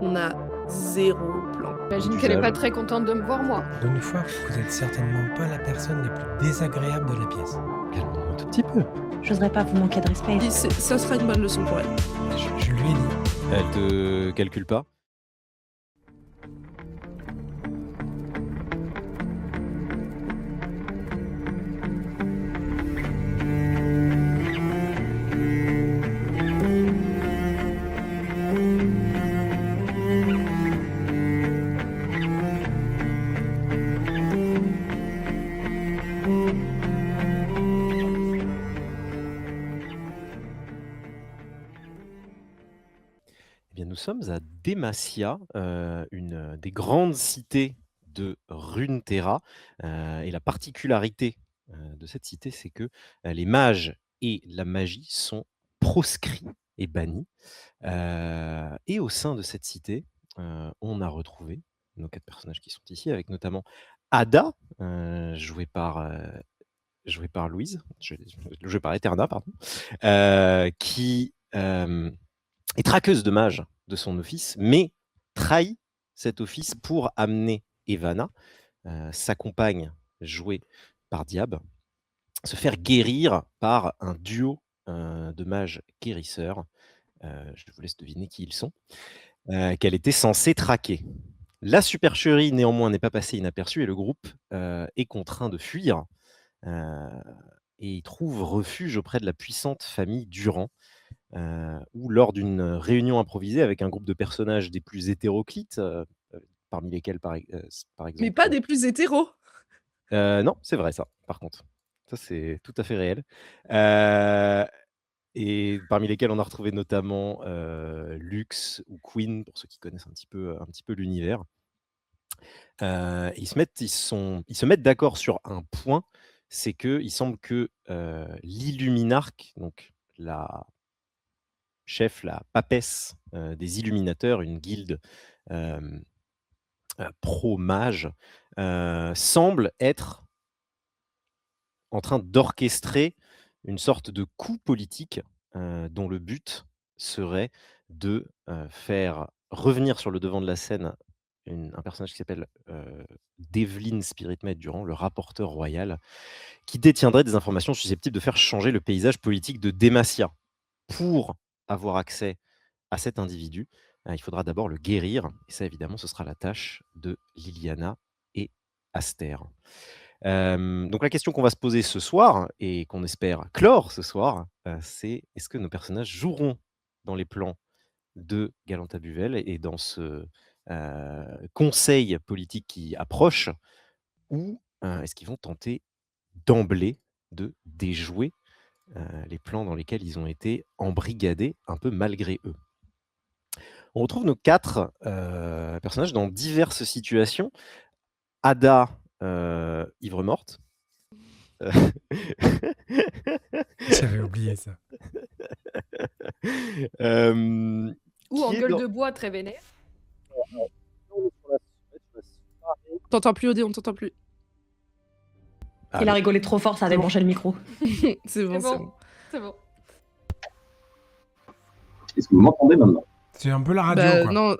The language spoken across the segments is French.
On a 0 plan. J'imagine qu'elle est pas très contente de me voir, moi. Donne une fois, vous êtes certainement pas la personne la plus désagréable de la pièce. Calme-toi un tout petit peu. J'oserais pas vous manquer de respect. Et ça sera une bonne leçon pour elle. Je lui ai dit. Elle te calcule pas. Eh bien, nous sommes à Demacia, une des grandes cités de Runeterra. Et la particularité de cette cité, c'est que les mages et la magie sont proscrits et bannis. Et au sein de cette cité, on a retrouvé nos 4 personnages qui sont ici, avec notamment Ada, jouée par Louise, jouée par Eterna, pardon, qui est traqueuse de mages de son office, mais trahit cet office pour amener Evanna, sa compagne jouée par Diab, se faire guérir par un duo de mages guérisseurs. Je vous laisse deviner qui ils sont, qu'elle était censée traquer. La supercherie, néanmoins, n'est pas passée inaperçue et le groupe est contraint de fuir. Et il trouve refuge auprès de la puissante famille Durand, où lors d'une réunion improvisée avec un groupe de personnages des plus hétéroclites, parmi lesquels par exemple... Mais pas des plus hétéros. Non, c'est vrai ça, par contre. Ça, c'est tout à fait réel. Et parmi lesquels on a retrouvé notamment Lux ou Queen, pour ceux qui connaissent un petit peu l'univers. Ils se mettent d'accord sur un point, c'est qu'il semble que l'Illuminarque, donc la chef, la papesse des Illuminateurs, une guilde pro-mage, semble être en train d'orchestrer une sorte de coup politique dont le but serait de faire revenir sur le devant de la scène un personnage qui s'appelle Devlin Spiritmate Durand, le rapporteur royal, qui détiendrait des informations susceptibles de faire changer le paysage politique de Demacia. Pour avoir accès à cet individu, il faudra d'abord le guérir, et ça évidemment ce sera la tâche de Liliana et Aster. Donc la question qu'on va se poser ce soir, et qu'on espère clore ce soir, c'est: est-ce que nos personnages joueront dans les plans de Galanta Buvel et dans ce conseil politique qui approche, ou est-ce qu'ils vont tenter d'emblée de déjouer les plans dans lesquels ils ont été embrigadés un peu malgré eux? On retrouve nos 4 personnages dans diverses situations. Ada, ivre-morte. J'avais oublié ça. Ou en gueule de bois très vénère. On t'entend plus, Odé, on t'entend plus. Il a rigolé trop fort, ça a débranché le micro. C'est bon. C'est bon. Est-ce que vous m'entendez maintenant? C'est un peu la radio, quoi. Non,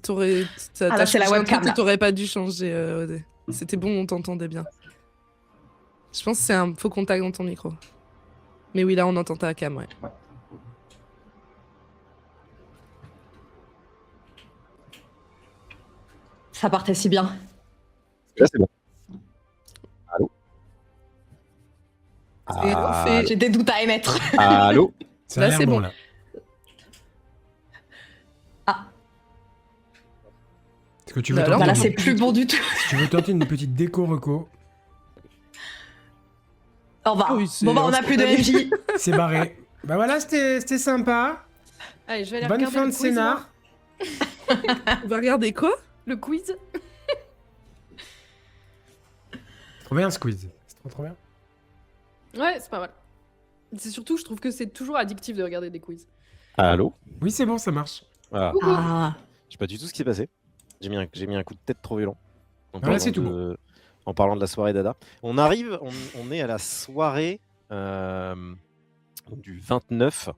t'aurais... Ah là, c'est la webcam, là. T'aurais pas dû changer, Odé. C'était bon, on t'entendait bien. Je pense que c'est un faux contact dans ton micro. Mais oui, là, on entend ta cam, ouais. Ça partait si bien. Là, c'est bon. Allô? J'ai des doutes à émettre. Allô? Ça a Là, l'air c'est bon. là. Ah, Est-ce que tu veux Bah alors, tenter là, une- c'est plus bon du tout. si tu veux tenter une petite déco-reco, Au revoir. Ah oui, c'est Bon, bah, on a plus de instantané. MJ. c'est barré. Bah voilà, c'était sympa. Allez, je vais aller Bonne regarder fin le de quiz, scénar. On va regarder quoi? Le quiz. Trop bien ce quiz. C'est trop bien. Ouais, c'est pas mal. C'est surtout, je trouve que c'est toujours addictif de regarder des quiz. Allô? Oui, c'est bon, ça marche. Ah, Ah, je sais pas du tout ce qui s'est passé. J'ai mis un coup de tête trop violent. Voilà, c'est tout En parlant de la soirée d'Ada. On est à la soirée du 29.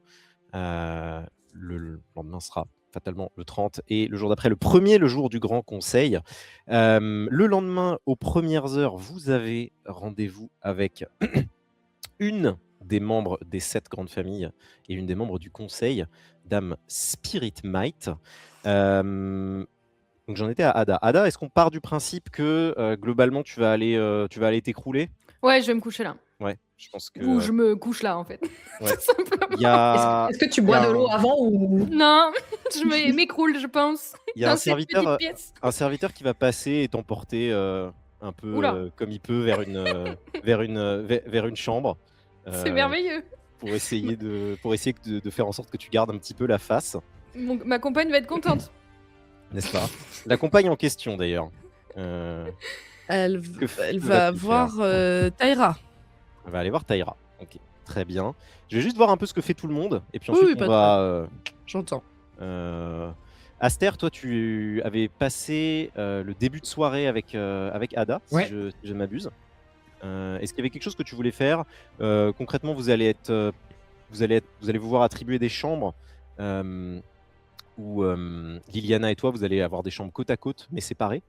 Le lendemain sera fatalement le 30, et le jour d'après, le 1er, le jour du Grand Conseil. Le lendemain, aux premières heures, vous avez rendez-vous avec une des membres des 7 grandes familles et une des membres du Conseil, Dame Spirit Might. Donc j'en étais à Ada. Ada, est-ce qu'on part du principe que globalement tu vas aller t'écrouler? Ouais, je vais me coucher là. Ouais, je pense que Ou je me couche là, en fait. ouais. Tout simplement. il y a, Est-ce que tu il y bois a de l'eau un, avant ou... Non, je m'écroule, je pense, il y a dans un cette petite serviteur, pièce. un serviteur qui va passer et t'emporter un peu Oula, comme il peut vers vers une chambre c'est euh, merveilleux. pour essayer de faire en sorte que tu gardes un petit peu la face, Ma compagne va être contente. n'est-ce pas? La compagne en question d'ailleurs. Euh, Elle, que elle que va vas-tu voir faire? Taïra. On va aller voir Taïra. Ok, très bien. Je vais juste voir un peu ce que fait tout le monde et puis Oui, ensuite oui, on pas de va. problème. J'entends. Aster, toi, tu avais passé le début de soirée avec Ada, Ouais. si je ne m'abuse. Est-ce qu'il y avait quelque chose que tu voulais faire? Concrètement, vous allez vous voir attribuer des chambres où Liliana et toi, vous allez avoir des chambres côte à côte, mais séparées.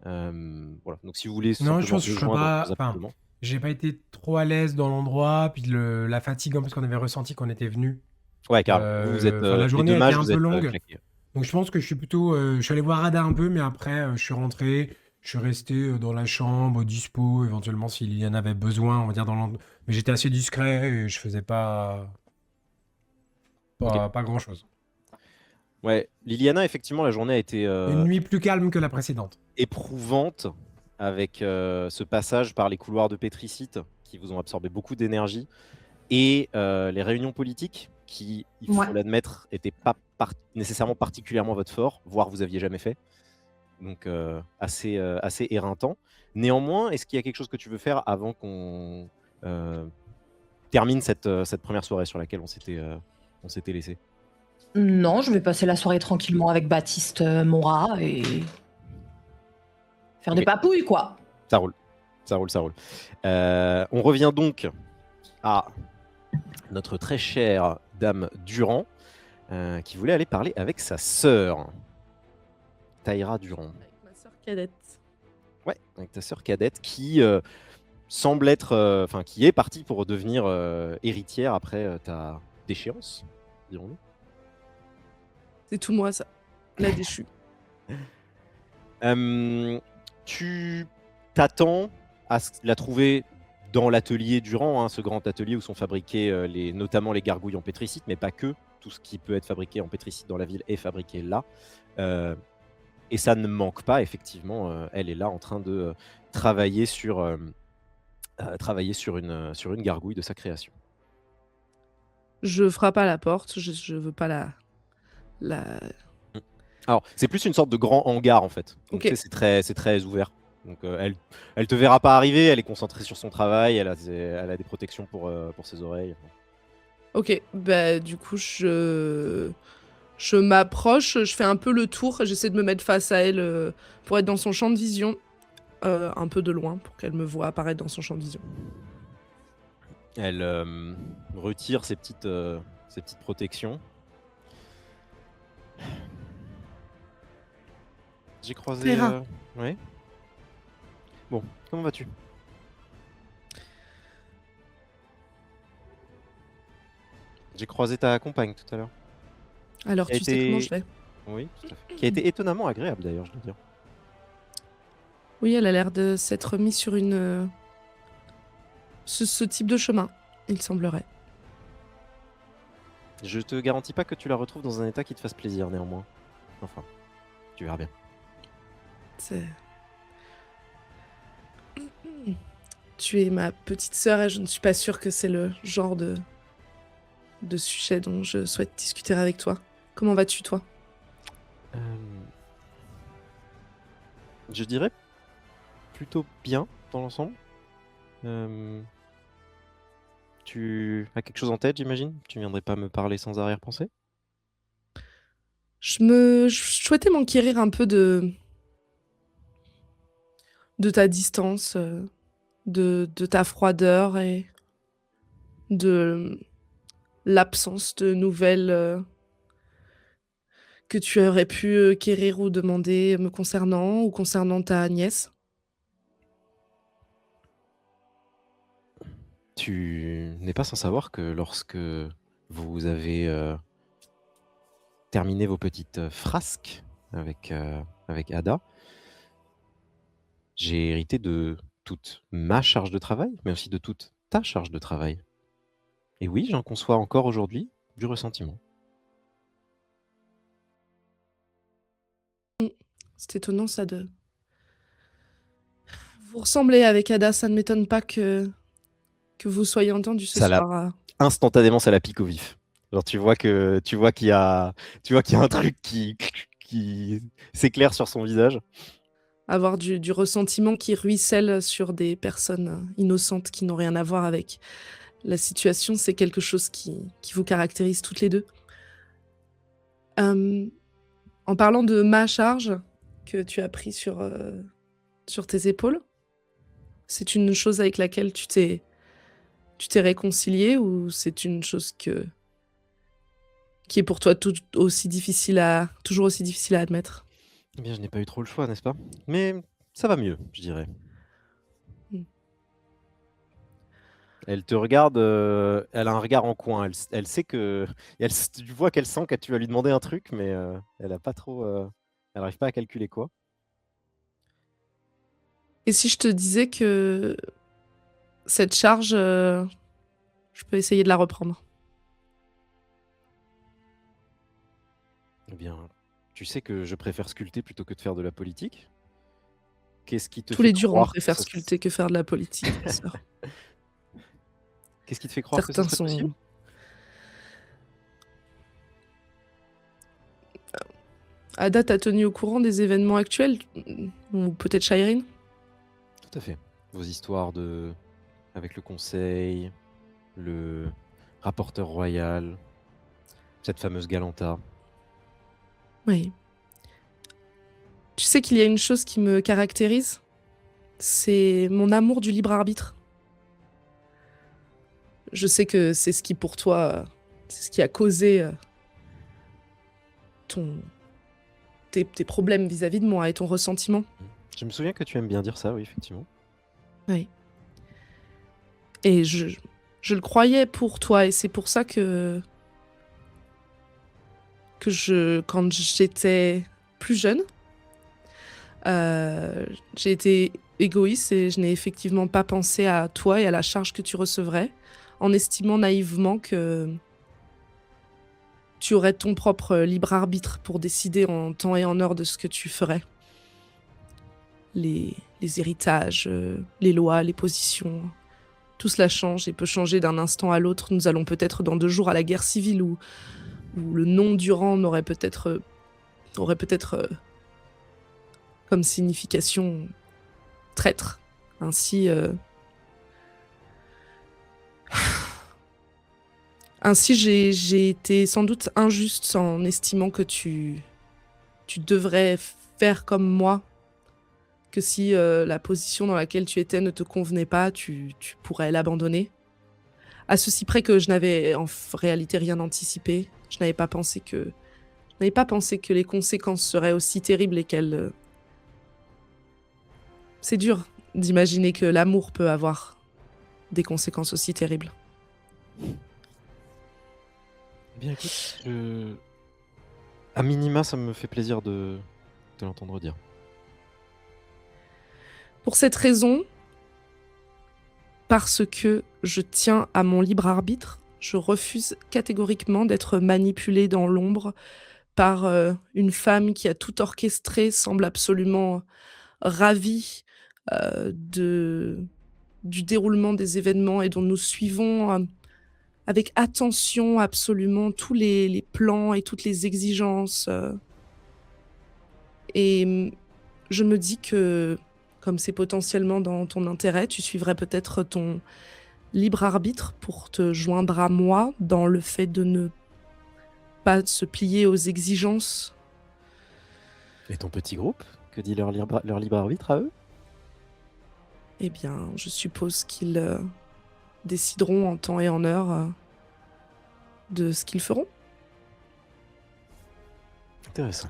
Voilà. Donc, si vous voulez Non, je simplement pense que je serais rejoindre pas. vos Enfin, appartements. j'ai pas été trop à l'aise dans l'endroit, puis la fatigue en plus qu'on avait ressenti quand on était venu. Ouais, carrément. Vous êtes Enfin, la les journée deux a été mages, un vous peu êtes longue. claqués. Donc je pense que je suis plutôt. Je suis allé voir Ada un peu, mais après, je suis rentré. Je suis resté dans la chambre, dispo, éventuellement si Liliana avait besoin, on va dire Mais j'étais assez discret et je faisais Ok. pas grand-chose. Ouais, Liliana, effectivement, la journée a été Une nuit plus calme que la précédente. éprouvante avec ce passage par les couloirs de pétricite qui vous ont absorbé beaucoup d'énergie et les réunions politiques qui, il faut Ouais. l'admettre, n'étaient pas nécessairement particulièrement votre fort, voire vous aviez jamais fait. Donc assez éreintant. Néanmoins, est-ce qu'il y a quelque chose que tu veux faire avant qu'on termine cette première soirée sur laquelle on s'était laissé? Non, je vais passer la soirée tranquillement avec Baptiste, mon rat, et faire des Ok. papouilles, quoi. Ça roule, ça roule, ça roule. On revient donc à notre très chère Dame Durand, qui voulait aller parler avec sa sœur, Taïra Durand. Avec ma sœur cadette. Ouais, avec ta sœur cadette qui semble être, enfin qui est partie pour devenir héritière après ta déchéance, dirons-nous. C'est tout moi, ça. La déchue. Tu t'attends à la trouver dans l'atelier Durand, hein, ce grand atelier où sont fabriqués notamment les gargouilles en pétricite, mais pas que. Tout ce qui peut être fabriqué en pétricite dans la ville est fabriqué là. Et ça ne manque pas, effectivement. Elle est là en train de travailler sur une gargouille de sa création. Je frappe à la porte. Je veux pas la. Alors, c'est plus une sorte de grand hangar en fait. Donc, Ok. tu sais, c'est très ouvert. Donc, elle te verra pas arriver. Elle est concentrée sur son travail. Elle a des protections pour ses oreilles. Ok. Bah, du coup, je m'approche. Je fais un peu le tour. J'essaie de me mettre face à elle pour être dans son champ de vision. Un peu de loin pour qu'elle me voie apparaître dans son champ de vision. Elle retire ses petites protections. J'ai croisé. Taïra. Ouais. Bon, comment vas-tu? J'ai croisé ta compagne tout à l'heure. Alors, Qui a tu sais comment été- je fais. Oui, tout à fait. Qui a été étonnamment agréable d'ailleurs, je dois dire. Oui, elle a l'air de s'être mise sur ce type de chemin, il semblerait. Je te garantis pas que tu la retrouves dans un état qui te fasse plaisir néanmoins. Enfin, tu verras bien. C'est... Tu es ma petite sœur et je ne suis pas sûre que c'est le genre de sujet dont je souhaite discuter avec toi. Comment vas-tu, toi? Je dirais plutôt bien dans l'ensemble. Tu as quelque chose en tête, j'imagine? Tu viendrais pas me parler sans arrière-pensée? Je souhaitais m'enquérir un peu de ta distance, de ta froideur et de l'absence de nouvelles que tu aurais pu quérir ou demander me concernant ou concernant ta nièce? Tu n'es pas sans savoir que lorsque vous avez terminé vos petites frasques avec Ada, j'ai hérité de toute ma charge de travail, mais aussi de toute ta charge de travail. Et oui, j'en conçois encore aujourd'hui du ressentiment. C'est étonnant ça de vous ressemblez avec Ada, ça ne m'étonne pas que vous soyez entendus ce Ça l'a soir. instantanément, ça la pique au vif. Genre tu vois qu'il y a un truc qui s'éclaire sur son visage. Avoir du ressentiment qui ruisselle sur des personnes innocentes qui n'ont rien à voir avec la situation, c'est quelque chose qui vous caractérise toutes les deux. En parlant de ma charge que tu as pris sur tes épaules, c'est une chose avec laquelle tu t'es réconcilié ou c'est une chose qui est pour toi toujours aussi difficile à admettre? Eh bien, je n'ai pas eu trop le choix, n'est-ce pas? Mais ça va mieux, je dirais. Mmh. Elle te regarde, elle a un regard en coin. Elle sait que tu vois qu'elle sent que tu vas lui demander un truc, mais elle a pas trop, elle n'arrive pas à calculer quoi. Et si je te disais que cette charge, je peux essayer de la reprendre? Eh bien, tu sais que je préfère sculpter plutôt que de faire de la politique? Qu'est-ce qui te Tous fait les durons croire que préfèrent ce sculpter que faire de la politique, ma sœur. Qu'est-ce qui te fait croire que ce Certains serait possible? sont Ada t'a tenu au courant des événements actuels? Ou peut-être Shaireen? Tout à fait. Vos histoires avec le conseil, le rapporteur royal, cette fameuse Galanta. Oui. Tu sais qu'il y a une chose qui me caractérise? C'est mon amour du libre arbitre. Je sais que c'est ce qui pour toi, c'est ce qui a causé, ton tes problèmes vis-à-vis de moi et ton ressentiment. Je me souviens que tu aimes bien dire ça, oui, effectivement. Oui. Et je le croyais pour toi et c'est pour ça que quand j'étais plus jeune, j'ai été égoïste et je n'ai effectivement pas pensé à toi et à la charge que tu recevrais, en estimant naïvement que tu aurais ton propre libre arbitre pour décider en temps et en heure de ce que tu ferais. Les héritages, les lois, les positions, tout cela change et peut changer d'un instant à l'autre. Nous allons peut-être dans 2 jours à la guerre civile où le nom du rang aurait peut-être comme signification traître. Ainsi, j'ai été sans doute injuste en estimant que tu devrais faire comme moi, que si la position dans laquelle tu étais ne te convenait pas, tu pourrais l'abandonner. À ceci près que je n'avais en réalité rien anticipé. Je n'avais pas pensé que les conséquences seraient aussi terribles et qu'elles... C'est dur d'imaginer que l'amour peut avoir des conséquences aussi terribles. Bien, écoute, à minima, ça me fait plaisir de te l'entendre dire. Pour cette raison, parce que je tiens à mon libre arbitre, je refuse catégoriquement d'être manipulée dans l'ombre par une femme qui a tout orchestré, semble absolument ravie du déroulement des événements et dont nous suivons avec attention absolument tous les plans et toutes les exigences. Et je me dis que, comme c'est potentiellement dans ton intérêt, tu suivrais peut-être ton libre arbitre pour te joindre à moi dans le fait de ne pas se plier aux exigences. Et ton petit groupe? Que dit leur libre arbitre à eux? Eh bien, je suppose qu'ils décideront en temps et en heure de ce qu'ils feront. Intéressant.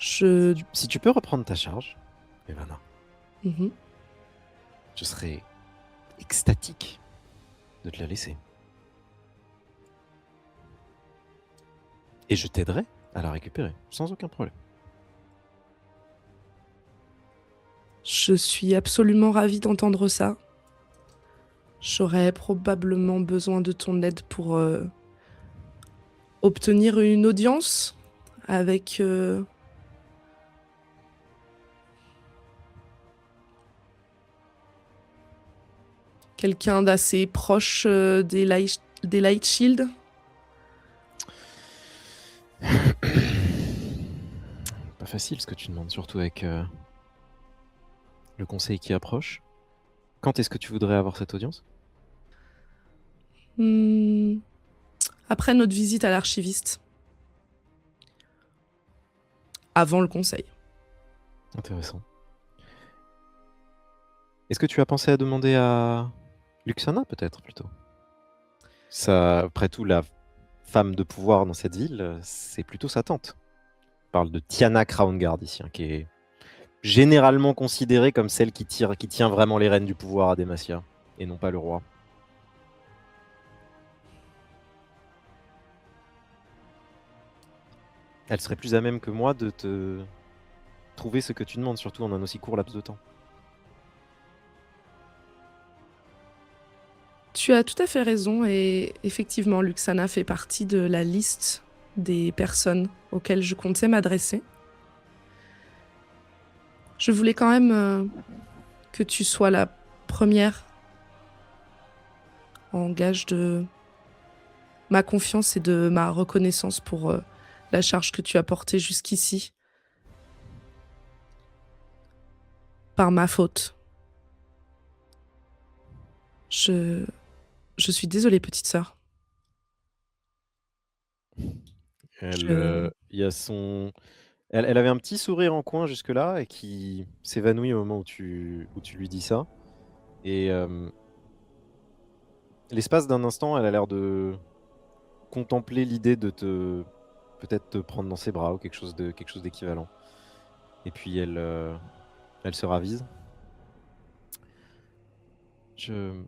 Je... Si tu peux reprendre ta charge, Evanna, Mhm. je serais extatique de te la laisser. Et je t'aiderai à la récupérer, sans aucun problème. Je suis absolument ravie d'entendre ça. J'aurais probablement besoin de ton aide pour obtenir une audience avec quelqu'un d'assez proche des Light Shield. Pas facile ce que tu demandes, surtout avec le conseil qui approche. Quand est-ce que tu voudrais avoir cette audience? Après notre visite à l'archiviste. Avant le conseil. Intéressant. Est-ce que tu as pensé à demander à Luxana, peut-être, plutôt? Ça, après tout, la femme de pouvoir dans cette ville, c'est plutôt sa tante. On parle de Tiana Crownguard ici, qui est généralement considérée comme celle qui tient vraiment les rênes du pouvoir à Demacia, et non pas le roi. Elle serait plus à même que moi de te trouver ce que tu demandes, surtout en un aussi court laps de temps. Tu as tout à fait raison et effectivement, Luxana fait partie de la liste des personnes auxquelles je comptais m'adresser. Je voulais quand même que tu sois la première en gage de ma confiance et de ma reconnaissance pour la charge que tu as portée jusqu'ici. Par ma faute. Je suis désolée, petite sœur. Elle avait un petit sourire en coin jusque-là et qui s'évanouit au moment où tu lui dis ça. Et l'espace d'un instant, elle a l'air de contempler l'idée de peut-être te prendre dans ses bras ou quelque chose d'équivalent. Et puis elle se ravise. Je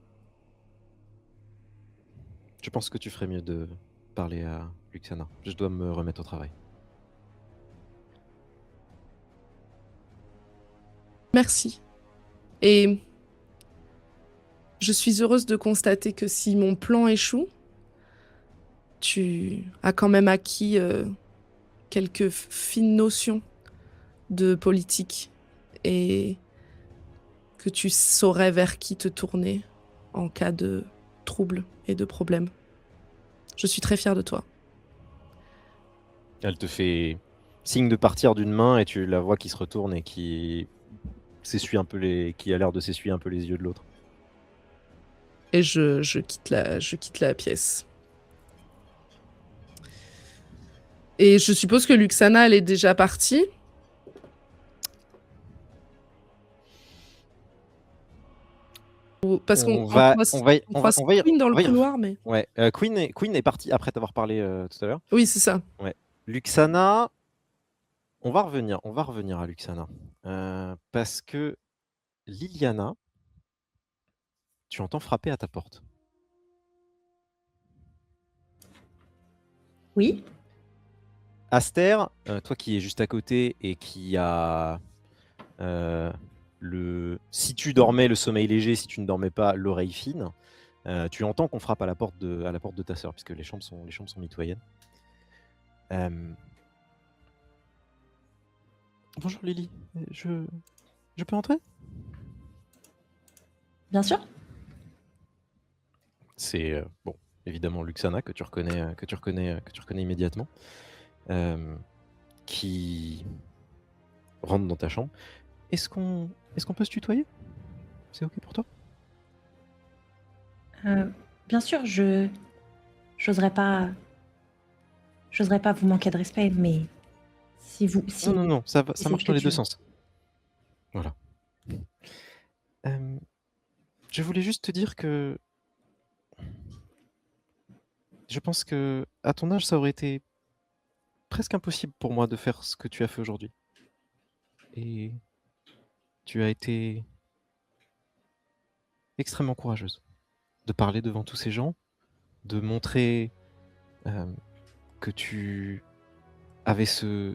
pense que tu ferais mieux de parler à Luxana. Je dois me remettre au travail. Merci. Et je suis heureuse de constater que si mon plan échoue, tu as quand même acquis quelques fines notions de politique et que tu saurais vers qui te tourner en cas de troubles et de problèmes. Je suis très fière de toi. Elle te fait signe de partir d'une main et tu la vois qui se retourne et qui a l'air de s'essuyer un peu les yeux de l'autre. Et je quitte la pièce. Et je suppose que Luxana, elle est déjà partie. Parce qu'on croise Queen dans le couloir, mais... Ouais, Queen est partie après t'avoir parlé tout à l'heure. Oui, c'est ça. Ouais. Luxana, on va revenir à Luxana. Parce que Liliana, tu entends frapper à ta porte. Oui. Aster, toi qui es juste à côté et qui a si tu dormais, le sommeil léger, si tu ne dormais pas, l'oreille fine, tu entends qu'on frappe à la porte de ta sœur, puisque les chambres sont mitoyennes. Bonjour Lily, je peux entrer? Bien sûr. C'est bon, évidemment Luxana que tu reconnais immédiatement, qui rentre dans ta chambre. Est-ce qu'on peut se tutoyer? C'est ok pour toi? Bien sûr, j'oserais pas vous manquer de respect, mais si Non, ça c'est marche ce dans que les tu deux veux. sens. Voilà. Je voulais juste te dire que je pense que à ton âge, ça aurait été presque impossible pour moi de faire ce que tu as fait aujourd'hui. Et tu as été extrêmement courageuse de parler devant tous ces gens, de montrer que tu avais ce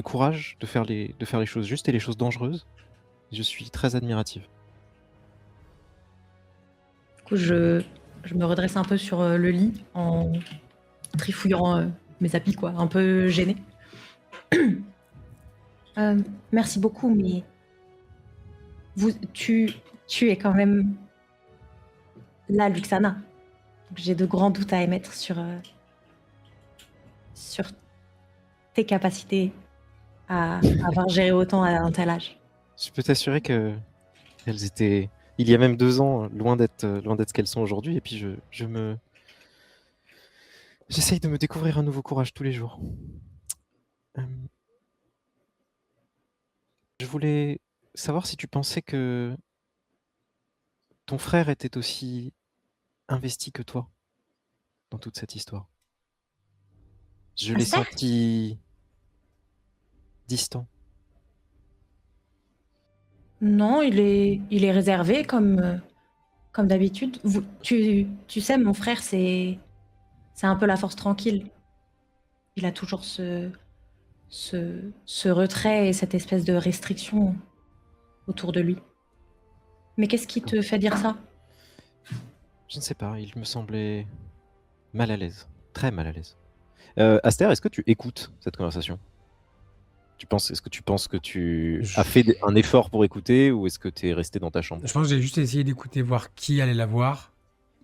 courage de faire les choses justes et les choses dangereuses. Je suis très admirative. Du coup, je me redresse un peu sur le lit en trifouillant mes habits, quoi, un peu gênée. Merci beaucoup, mais tu es quand même la Luxana. Donc, j'ai de grands doutes à émettre sur tes capacités à avoir géré autant à un tel âge. Je peux t'assurer que elles étaient, il y a même 2 ans, loin d'être ce qu'elles sont aujourd'hui. Et puis j'essaye de me découvrir un nouveau courage tous les jours. Je voulais savoir si tu pensais que ton frère était aussi investi que toi dans toute cette histoire. Je l'ai Aster ? senti distant. Non, il est réservé comme d'habitude. Tu sais, mon frère, c'est un peu la force tranquille. Il a toujours ce retrait et cette espèce de restriction autour de lui. Mais qu'est-ce qui te fait dire ça? Je ne sais pas, il me semblait mal à l'aise, très mal à l'aise. Aster, est-ce que tu écoutes cette conversation? Est-ce que tu penses que tu as fait un effort pour écouter ou est-ce que tu es resté dans ta chambre? Je pense que j'ai juste essayé d'écouter voir qui allait la voir.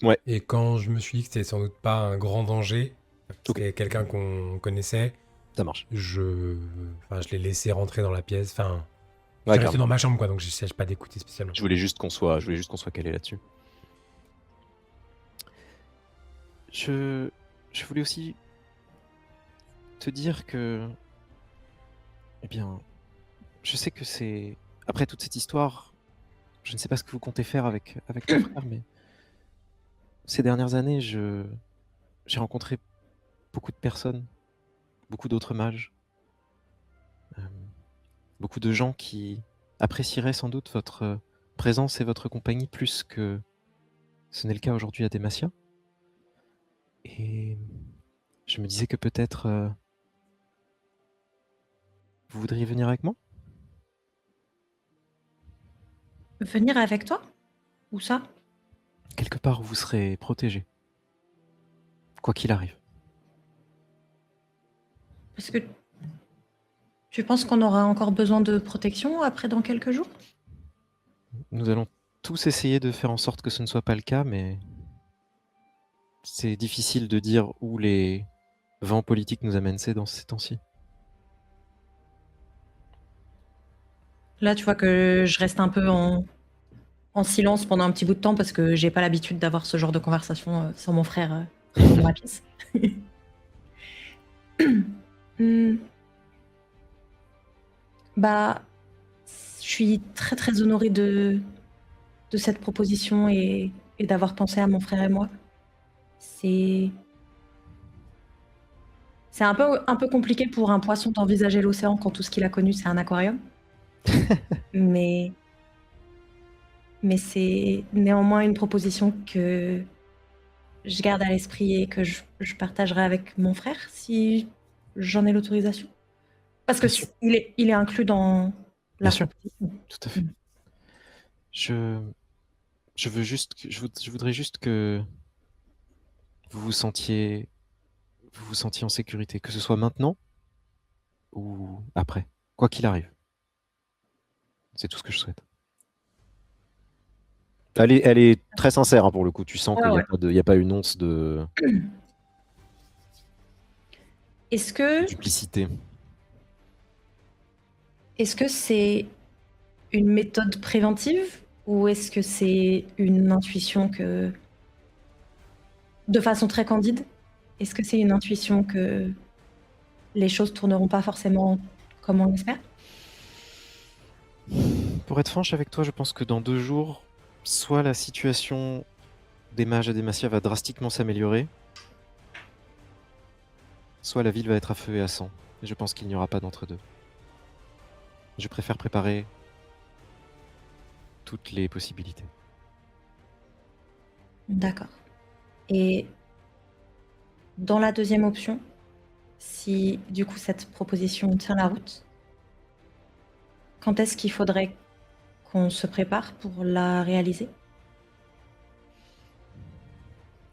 Ouais. Et quand je me suis dit que c'était sans doute pas un grand danger, que Ok. c'était quelqu'un qu'on connaissait, Ça marche. je l'ai laissé rentrer dans la pièce. Enfin, Ouais, je suis resté clairement. dans ma chambre, quoi, donc j'essaie pas d'écouter spécialement. Je voulais juste qu'on soit calé là-dessus. Je voulais aussi te dire que, eh bien, je sais que c'est après toute cette histoire, je ne sais pas ce que vous comptez faire avec ton frère, mais ces dernières années, j'ai rencontré beaucoup de personnes, beaucoup d'autres mages, beaucoup de gens qui apprécieraient sans doute votre présence et votre compagnie plus que ce n'est le cas aujourd'hui à Demacia. Et je me disais que peut-être vous voudriez venir avec moi? Venir avec toi? Où ça? Quelque part où vous serez protégé, quoi qu'il arrive. Parce que tu penses qu'on aura encore besoin de protection après dans quelques jours? Nous allons tous essayer de faire en sorte que ce ne soit pas le cas, mais c'est difficile de dire où les vents politiques nous amènent dans ces temps-ci. Là, tu vois que je reste un peu en silence pendant un petit bout de temps parce que j'ai pas l'habitude d'avoir ce genre de conversation sans mon frère dans ma pièce. Bah, je suis très très honorée de cette proposition et d'avoir pensé à mon frère et moi. C'est un peu compliqué pour un poisson d'envisager l'océan quand tout ce qu'il a connu c'est un aquarium. mais c'est néanmoins une proposition que je garde à l'esprit et que je partagerai avec mon frère si j'en ai l'autorisation. Parce que Bien sûr. il est inclus dans la Bien sûr. proposition. Tout à fait. Je voudrais juste que vous vous sentiez en sécurité, que ce soit maintenant ou après, quoi qu'il arrive. C'est tout ce que je souhaite. Elle est très sincère hein, pour le coup. Tu sens qu'il n'y a pas une once de Est-ce que duplicité. c'est une méthode préventive ou est-ce que c'est une intuition que, de façon très candide, est-ce que c'est une intuition que les choses tourneront pas forcément comme on l'espère? Pour être franche avec toi, je pense que dans 2 jours, soit la situation des mages à Demacia va drastiquement s'améliorer, soit la ville va être à feu et à sang. Je pense qu'il n'y aura pas d'entre-deux. Je préfère préparer toutes les possibilités. D'accord. Et dans la deuxième option, si du coup cette proposition tient la route, quand est-ce qu'il faudrait qu'on se prépare pour la réaliser?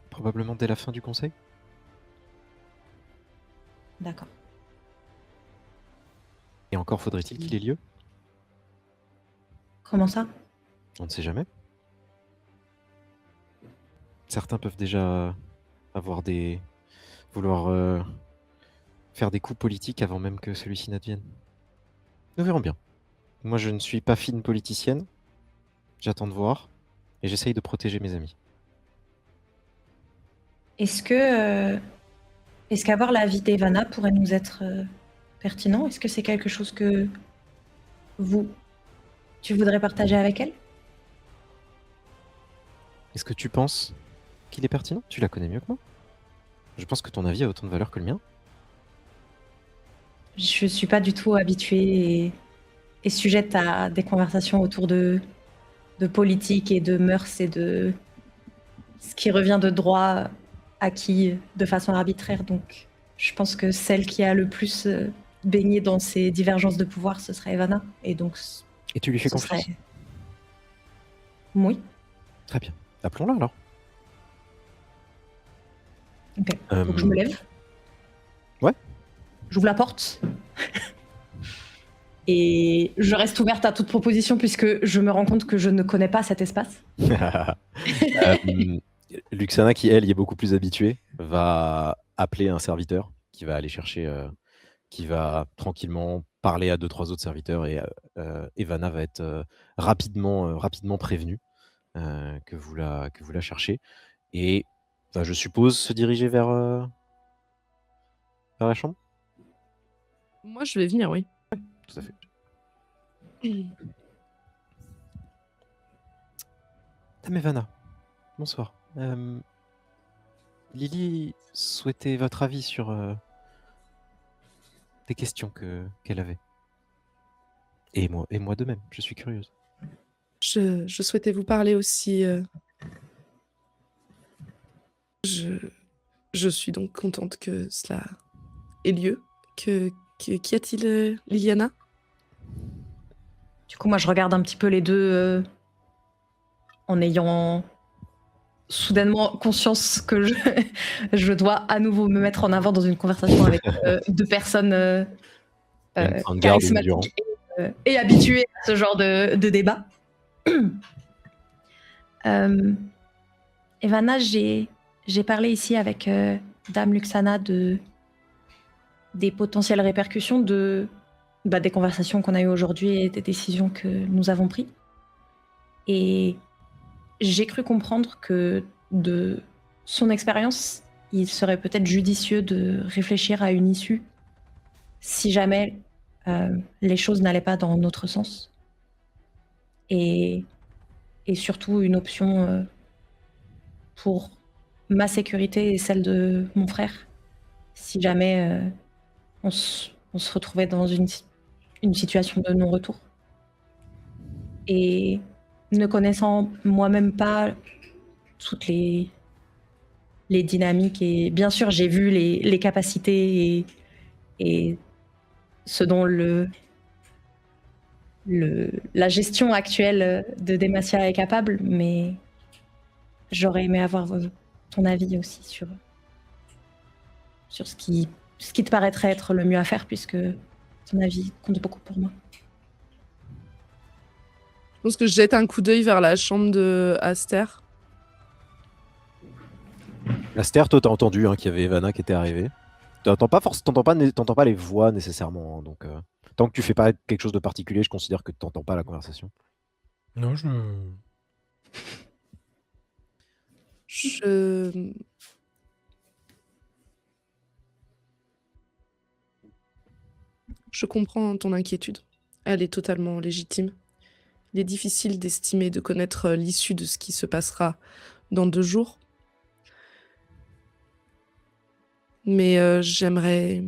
Probablement dès la fin du conseil. D'accord. Et encore faudrait-il qu'il ait lieu. Comment ça? On ne sait jamais. Certains peuvent déjà vouloir faire des coups politiques avant même que celui-ci n'advienne. Nous verrons bien. Moi, je ne suis pas fine politicienne. J'attends de voir et j'essaye de protéger mes amis. Est-ce qu'avoir l'avis d'Evana pourrait nous être pertinent? Est-ce que c'est quelque chose que tu voudrais partager avec elle? Est-ce que tu penses qu'il est pertinent? Tu la connais mieux que moi. Je pense que ton avis a autant de valeur que le mien. Je suis pas du tout habituée et sujette à des conversations autour de politique et de mœurs et de ce qui revient de droit acquis de façon arbitraire. Donc, je pense que celle qui a le plus baigné dans ces divergences de pouvoir, ce serait Evana. Et donc, Et tu lui fais ce confiance? serait... Oui. Très bien. Appelons-la alors. Ok. Donc, je me lève. Ouais. J'ouvre la porte. Et je reste ouverte à toute proposition puisque je me rends compte que je ne connais pas cet espace. Luxana, qui elle y est beaucoup plus habituée, va appeler un serviteur qui va aller chercher, qui va tranquillement parler à 2-3 autres serviteurs et Evana va être rapidement prévenue que vous la cherchez et va, je suppose, se diriger vers la chambre. Moi, je vais venir, oui. Tout à fait. Dame Evana, bonsoir. Lily souhaitait votre avis sur des questions qu'elle avait. Et moi de même, je suis curieuse. Je souhaitais vous parler aussi. Je suis donc contente que cela ait lieu. Qu'y a-t-il, Liliana? Du coup, moi, je regarde un petit peu les deux en ayant soudainement conscience que je dois à nouveau me mettre en avant dans une conversation avec deux personnes charismatiques et habituées à ce genre de débat. Evana, j'ai parlé ici avec Dame Luxana des potentielles répercussions des conversations qu'on a eues aujourd'hui et des décisions que nous avons prises. Et j'ai cru comprendre que de son expérience, il serait peut-être judicieux de réfléchir à une issue si jamais les choses n'allaient pas dans notre sens. Et surtout une option pour ma sécurité et celle de mon frère, si jamais on se retrouvait dans une situation de non-retour. Et ne connaissant moi-même pas toutes les dynamiques, et bien sûr j'ai vu les capacités et ce dont la gestion actuelle de Demacia est capable, mais j'aurais aimé avoir ton avis aussi sur ce qui te paraîtrait être le mieux à faire, puisque ton avis compte beaucoup pour moi. Je pense que je jette un coup d'œil vers la chambre de Aster. Aster, toi, t'as entendu qu'il y avait Evana qui était arrivée. T'entends pas les voix nécessairement. Donc, tant que tu fais pas quelque chose de particulier, je considère que t'entends pas la conversation. Non, Je comprends ton inquiétude. Elle est totalement légitime. Il est difficile d'estimer, de connaître l'issue de ce qui se passera dans 2 jours. Mais j'aimerais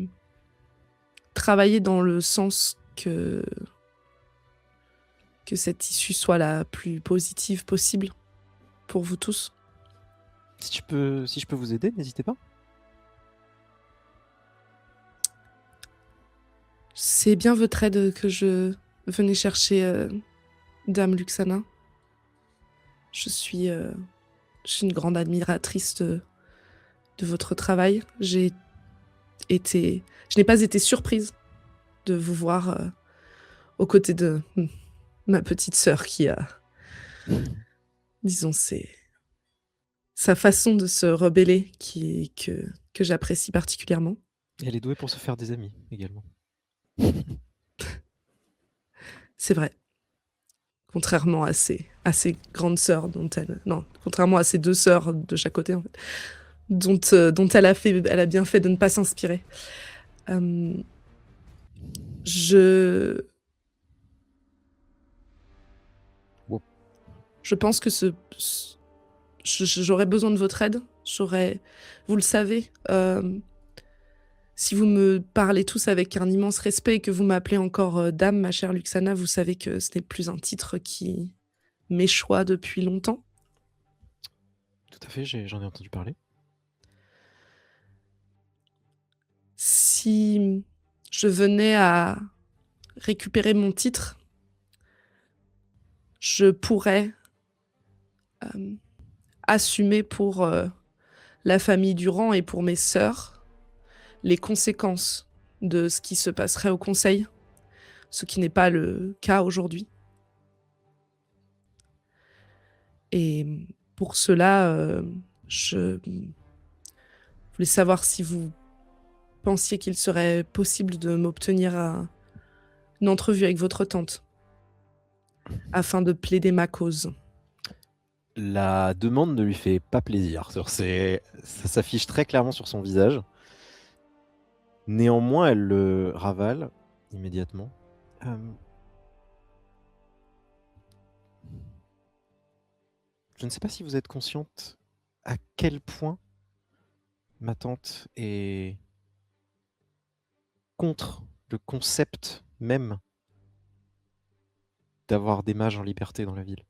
travailler dans le sens que cette issue soit la plus positive possible pour vous tous. Si je peux vous aider, n'hésitez pas. C'est bien votre aide que je venais chercher, Dame Luxana. Je suis une grande admiratrice de votre travail. Je n'ai pas été surprise de vous voir aux côtés de ma petite sœur qui a, disons, sa façon de se rebeller que j'apprécie particulièrement. Et elle est douée pour se faire des amis également. C'est vrai. Contrairement à ses grandes sœurs contrairement à ses 2 sœurs de chaque côté, en fait, dont elle a bien fait de ne pas s'inspirer. Je Wow. je pense que j'aurais besoin de votre aide. Vous le savez, si vous me parlez tous avec un immense respect et que vous m'appelez encore dame, ma chère Luxana, vous savez que ce n'est plus un titre qui m'échoit depuis longtemps. Tout à fait, j'en ai entendu parler. Si je venais à récupérer mon titre, je pourrais assumer pour la famille Durand et pour mes sœurs les conséquences de ce qui se passerait au conseil, ce qui n'est pas le cas aujourd'hui. Et pour cela, je voulais savoir si vous pensiez qu'il serait possible de m'obtenir une entrevue avec votre tante afin de plaider ma cause. La demande ne lui fait pas plaisir. Ça s'affiche très clairement sur son visage. Néanmoins, elle le ravale immédiatement. Je ne sais pas si vous êtes consciente à quel point ma tante est contre le concept même d'avoir des mages en liberté dans la ville.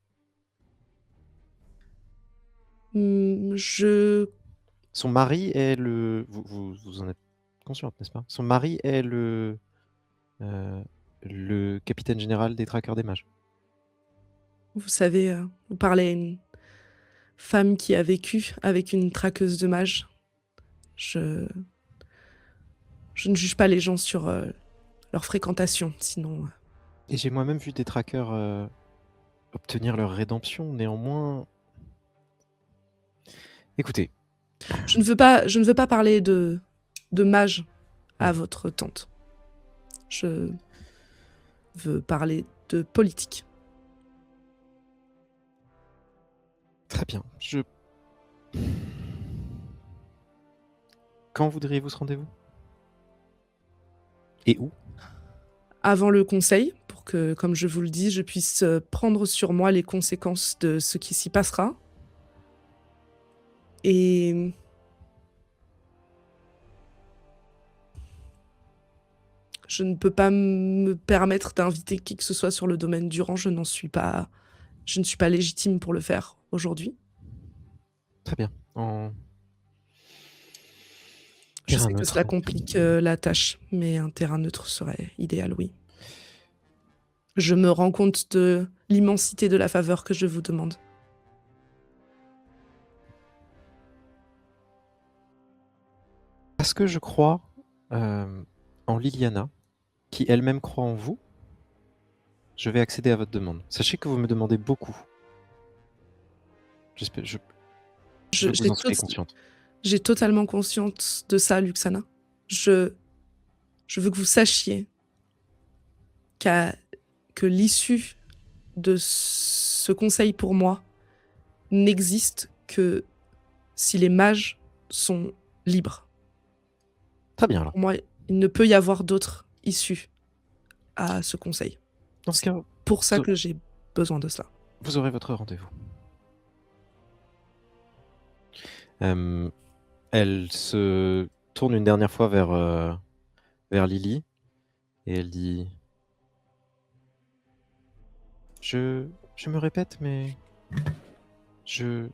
Son mari est le... Vous en êtes consciente, n'est-ce pas? Son mari est le capitaine général des traqueurs des mages. Vous savez, vous parlez à une femme qui a vécu avec une traqueuse de mages. Je ne juge pas les gens sur leur fréquentation, sinon... Et j'ai moi-même vu des traqueurs obtenir leur rédemption, néanmoins... Écoutez. Je ne veux pas parler de mages à votre tante. Je veux parler de politique. Très bien. Quand voudriez-vous ce rendez-vous? Et où? Avant le conseil, pour que, comme je vous le dis, je puisse prendre sur moi les conséquences de ce qui s'y passera. Et je ne peux pas me permettre d'inviter qui que ce soit sur le domaine Durand. Je ne suis pas légitime pour le faire aujourd'hui. Très bien. Je sais que cela complique la tâche, mais un terrain neutre serait idéal, oui. Je me rends compte de l'immensité de la faveur que je vous demande. Parce que je crois en Liliana, qui elle-même croit en vous, je vais accéder à votre demande. Sachez que vous me demandez beaucoup. J'espère, je vous en soyez consciente. J'ai totalement conscience de ça, Luxana. Je veux que vous sachiez que l'issue de ce conseil pour moi n'existe que si les mages sont libres. Très bien alors. Pour moi, il ne peut y avoir d'autre issue à ce conseil. Dans ce cas, pour ça que j'ai besoin de cela. Vous aurez votre rendez-vous. Elle se tourne une dernière fois vers Lily Et elle dit je me répète, mais je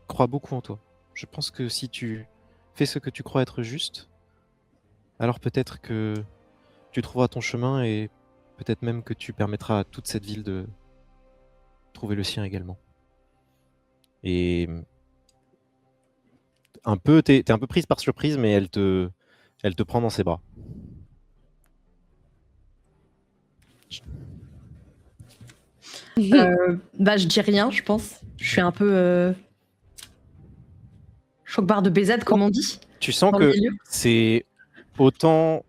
crois beaucoup en toi. Je pense que si tu fais ce que tu crois être juste, alors peut-être que tu trouveras ton chemin et peut-être même que tu permettras à toute cette ville de trouver le sien également. Et t'es un peu prise par surprise, mais elle te prend dans ses bras. Bah, je dis rien, je pense. Je suis un peu choc-barre de BZ, comme on dit. Tu sens Dans le que milieu. c'est autant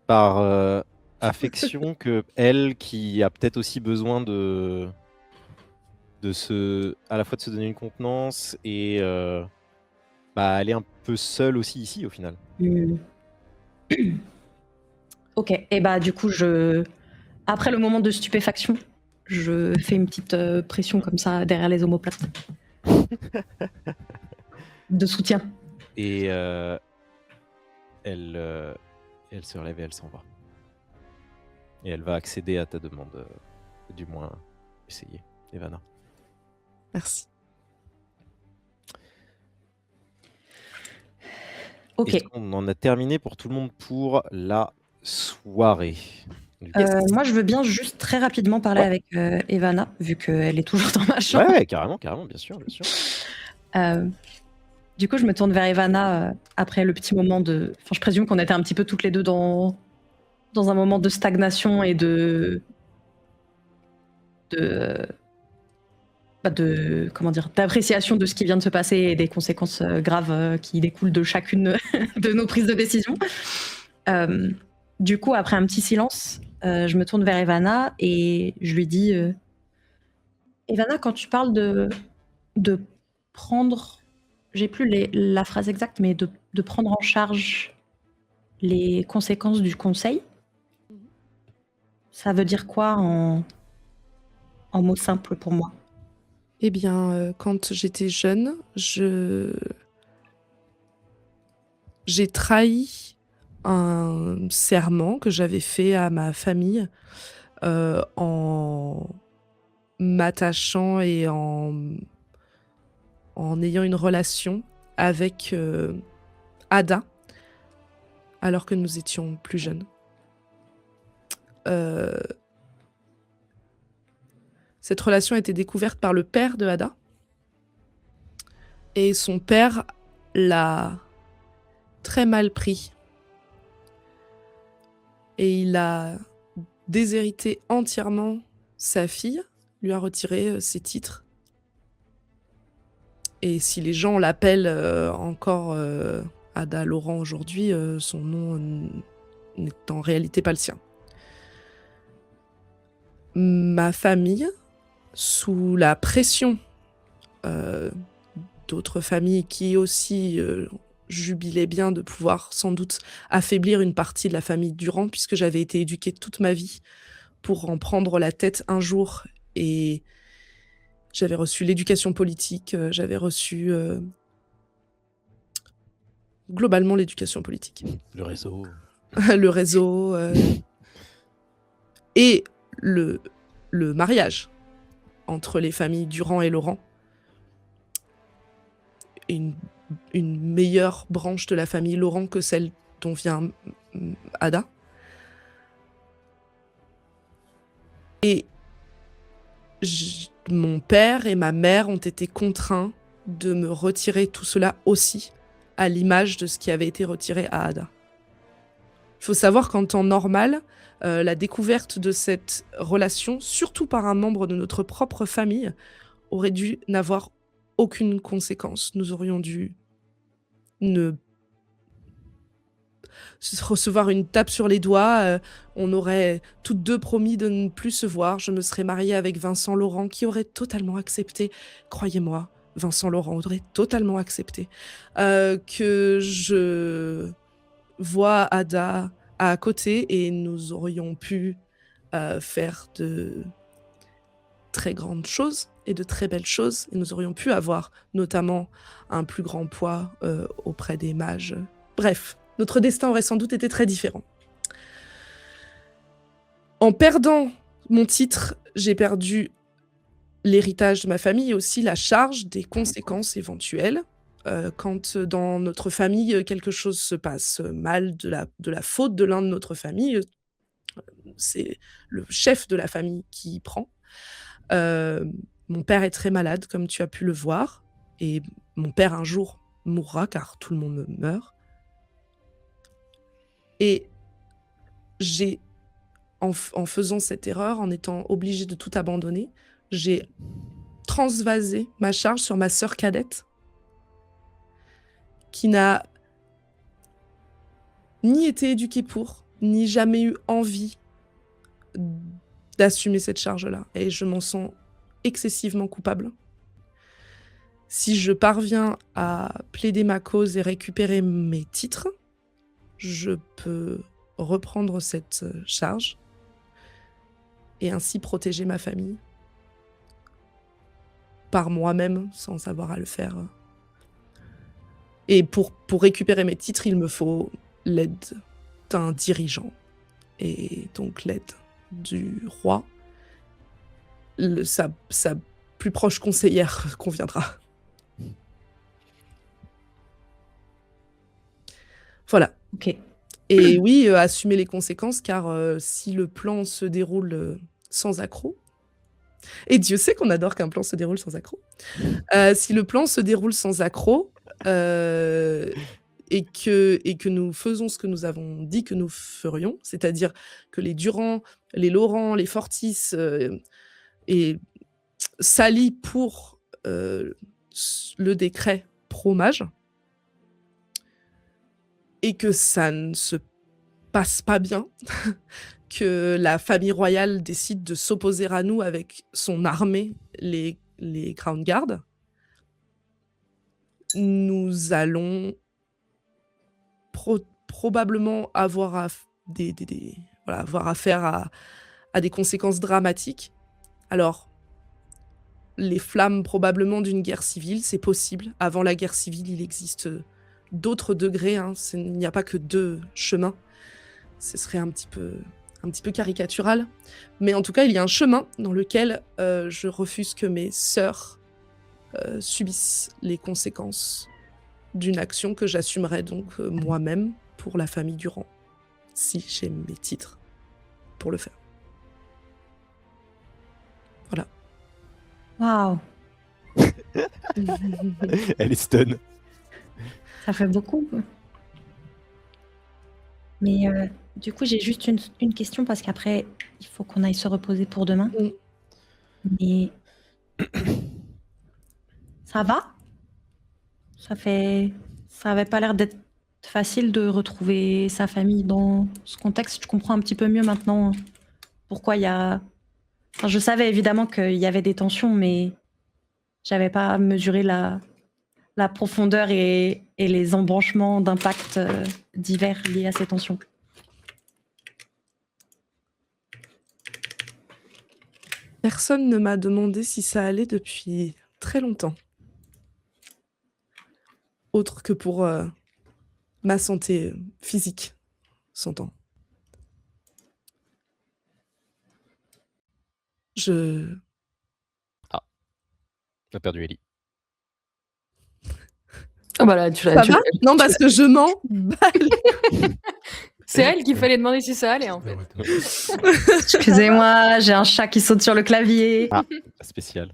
par affection que elle qui a peut-être aussi besoin à la fois de se donner une contenance et elle est un peu seule aussi ici au final. Ok, et bah du coup, après le moment de stupéfaction, je fais une petite pression comme ça derrière les omoplates. De soutien. Et elle se relève et elle s'en va. Et elle va accéder à ta demande, du moins essayer, Evanna. Merci. Ok. Est-ce qu'on en a terminé pour tout le monde pour la soirée? Moi, je veux bien juste très rapidement parler avec Evanna, vu qu'elle est toujours dans ma chambre. Ouais, carrément, bien sûr. Du coup, je me tourne vers Evanna après le petit moment de... Enfin, je présume qu'on était un petit peu toutes les deux dans un moment de stagnation et comment dire, d'appréciation de ce qui vient de se passer et des conséquences graves qui découlent de chacune de nos prises de décision. Du coup, après un petit silence, je me tourne vers Evanna et je lui dis Evanna, quand tu parles de prendre, j'ai plus la phrase exacte, mais de prendre en charge les conséquences du conseil, ça veut dire quoi en mots simples pour moi? Eh bien, quand j'étais jeune, j'ai trahi un serment que j'avais fait à ma famille en m'attachant et en ayant une relation avec Ada, alors que nous étions plus jeunes. Cette relation a été découverte par le père de Ada. Et son père l'a très mal pris. Et il a déshérité entièrement sa fille, lui a retiré ses titres. Et si les gens l'appellent encore Ada Laurent aujourd'hui, son nom n'est en réalité pas le sien. Ma famille, sous la pression d'autres familles qui aussi jubilaient bien de pouvoir sans doute affaiblir une partie de la famille Durand, puisque j'avais été éduquée toute ma vie pour en prendre la tête un jour, et j'avais reçu l'éducation politique, j'avais reçu globalement l'éducation politique. Le réseau. Le réseau et le mariage entre les familles Durand et Laurent. Une meilleure branche de la famille Laurent que celle dont vient Ada. Et mon père et ma mère ont été contraints de me retirer tout cela aussi, à l'image de ce qui avait été retiré à Ada. Il faut savoir qu'en temps normal, la découverte de cette relation, surtout par un membre de notre propre famille, aurait dû n'avoir aucune conséquence. Nous aurions dû recevoir une tape sur les doigts, on aurait toutes deux promis de ne plus se voir, je me serais mariée avec Vincent Laurent qui aurait totalement accepté, croyez-moi, Vincent Laurent aurait totalement accepté que je vois Ada à côté, et nous aurions pu faire de très grandes choses et de très belles choses, et nous aurions pu avoir notamment un plus grand poids auprès des mages. Bref, notre destin aurait sans doute été très différent. En perdant mon titre, j'ai perdu l'héritage de ma famille et aussi la charge des conséquences éventuelles. Quand dans notre famille, quelque chose se passe mal de la faute de l'un de notre famille, c'est le chef de la famille qui prend. Mon père est très malade, comme tu as pu le voir, et mon père un jour mourra car tout le monde meurt. Et j'ai, en faisant cette erreur, en étant obligée de tout abandonner, j'ai transvasé ma charge sur ma sœur cadette, qui n'a ni été éduquée pour, ni jamais eu envie d'assumer cette charge-là. Et je m'en sens excessivement coupable. Si je parviens à plaider ma cause et récupérer mes titres, je peux reprendre cette charge et ainsi protéger ma famille par moi-même sans avoir à le faire. Et pour récupérer mes titres, il me faut l'aide d'un dirigeant et donc l'aide du roi. Sa plus proche conseillère conviendra. Voilà. Ok. Et oui, assumer les conséquences, car si le plan se déroule sans accroc, et Dieu sait qu'on adore qu'un plan se déroule sans accroc, si le plan se déroule sans accroc, et que nous faisons ce que nous avons dit que nous ferions, c'est-à-dire que les Durand, les Laurent, les Fortis et s'allient pour le décret pro-mage, et que ça ne se passe pas bien, que la famille royale décide de s'opposer à nous avec son armée, les Crown Guard, nous allons probablement avoir avoir affaire à des conséquences dramatiques. Alors, les flammes probablement d'une guerre civile, c'est possible. Avant la guerre civile, il existe d'autres degrés, hein. Il n'y a pas que 2 chemins. Ce serait un petit peu caricatural. Mais en tout cas, il y a un chemin dans lequel je refuse que mes sœurs subissent les conséquences d'une action que j'assumerai donc moi-même pour la famille Durand, si j'ai mes titres pour le faire. Voilà. Waouh. Elle est stun. Ça fait beaucoup. Mais du coup, j'ai juste une question parce qu'après, il faut qu'on aille se reposer pour demain. Mais ça va? Ça avait pas l'air d'être facile de retrouver sa famille dans ce contexte. Je comprends un petit peu mieux maintenant pourquoi il y a... Enfin, je savais évidemment qu'il y avait des tensions, mais j'avais pas mesuré la profondeur et les embranchements d'impact divers liés à ces tensions. Personne ne m'a demandé si ça allait depuis très longtemps. Autre que pour ma santé physique, s'entend. On a perdu Ellie. Ah bah là, tu Ça va? Non, parce que je m'en balle. C'est elle qu'il fallait demander si ça allait, en fait. Excusez-moi, j'ai un chat qui saute sur le clavier. Ah, spécial.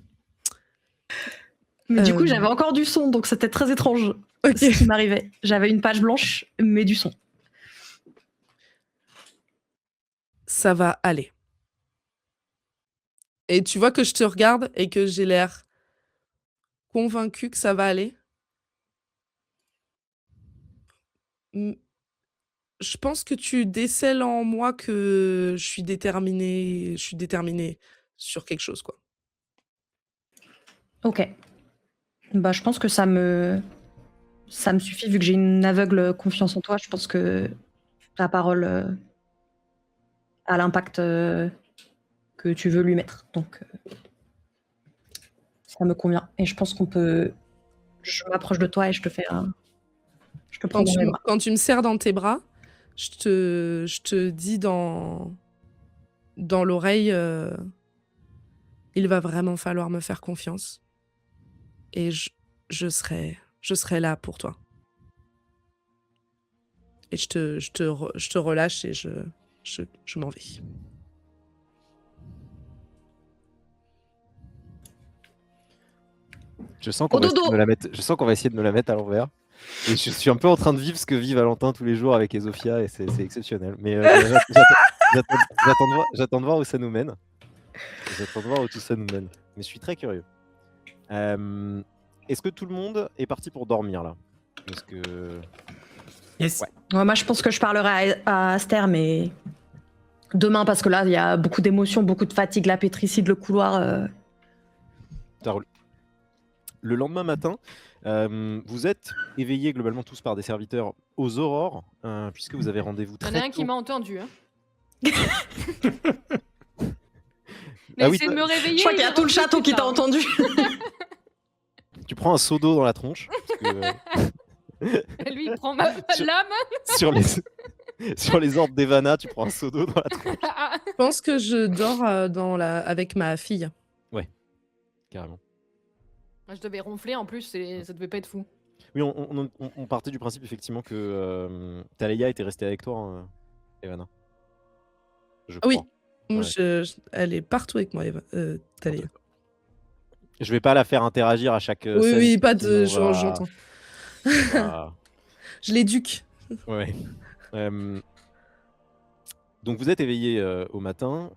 Mais du coup, j'avais encore du son, donc c'était très étrange ce qui m'arrivait. J'avais une page blanche, mais du son. Ça va aller. Et tu vois que je te regarde et que j'ai l'air convaincue que ça va aller. Je pense que tu décèles en moi que je suis déterminée sur quelque chose, quoi. Ok. Bah, je pense que ça me suffit, vu que j'ai une aveugle confiance en toi. Je pense que ta parole a l'impact que tu veux lui mettre. Donc, ça me convient. Et je pense qu'on peut... Je m'approche de toi et je te fais un... Je te prends dans mes bras. Quand tu me serres dans tes bras, je te dis dans dans l'oreille, il va vraiment falloir me faire confiance et je serai là pour toi. Et je te relâche et je m'en vais. Je sens qu'on Au va essayer de dodo. me la mettre. Je sens qu'on va essayer de me la mettre à l'envers. Et je suis un peu en train de vivre ce que vit Valentin tous les jours avec Ezofia et c'est exceptionnel. Mais j'attends de voir où ça nous mène. J'attends de voir où tout ça nous mène. Mais je suis très curieux. Est-ce que tout le monde est parti pour dormir là? Parce que Yes. Ouais. Ouais, moi, je pense que je parlerai à Aster, mais demain, parce que là, il y a beaucoup d'émotions, beaucoup de fatigue, la pétricide, le couloir. ça roule. Le lendemain matin, vous êtes éveillés globalement tous par des serviteurs aux aurores, puisque vous avez rendez-vous Il y en très a un qui tôt. m'a entendu. Hein. Ah oui, Essayez de me réveiller. Je crois qu'il y a tout le château qui t'a entendu. Tu prends un seau d'eau dans la tronche. Parce que, Lui, il prend ma lame. sur les ordres d'Evana, tu prends un seau d'eau dans la tronche. Je pense que je dors avec ma fille. Carrément. Je devais ronfler en plus, ça devait pas être fou. Oui, on partait du principe effectivement que Thalia était restée avec toi, hein, Evana. Je Oui. crois. Moi, Ouais. elle est partout avec moi, Thalia. Je vais pas la faire interagir à chaque Oui, scène. oui, pas de. sinon on va- J'entends. on va- Je l'éduque. Ouais. Donc vous êtes éveillé au matin.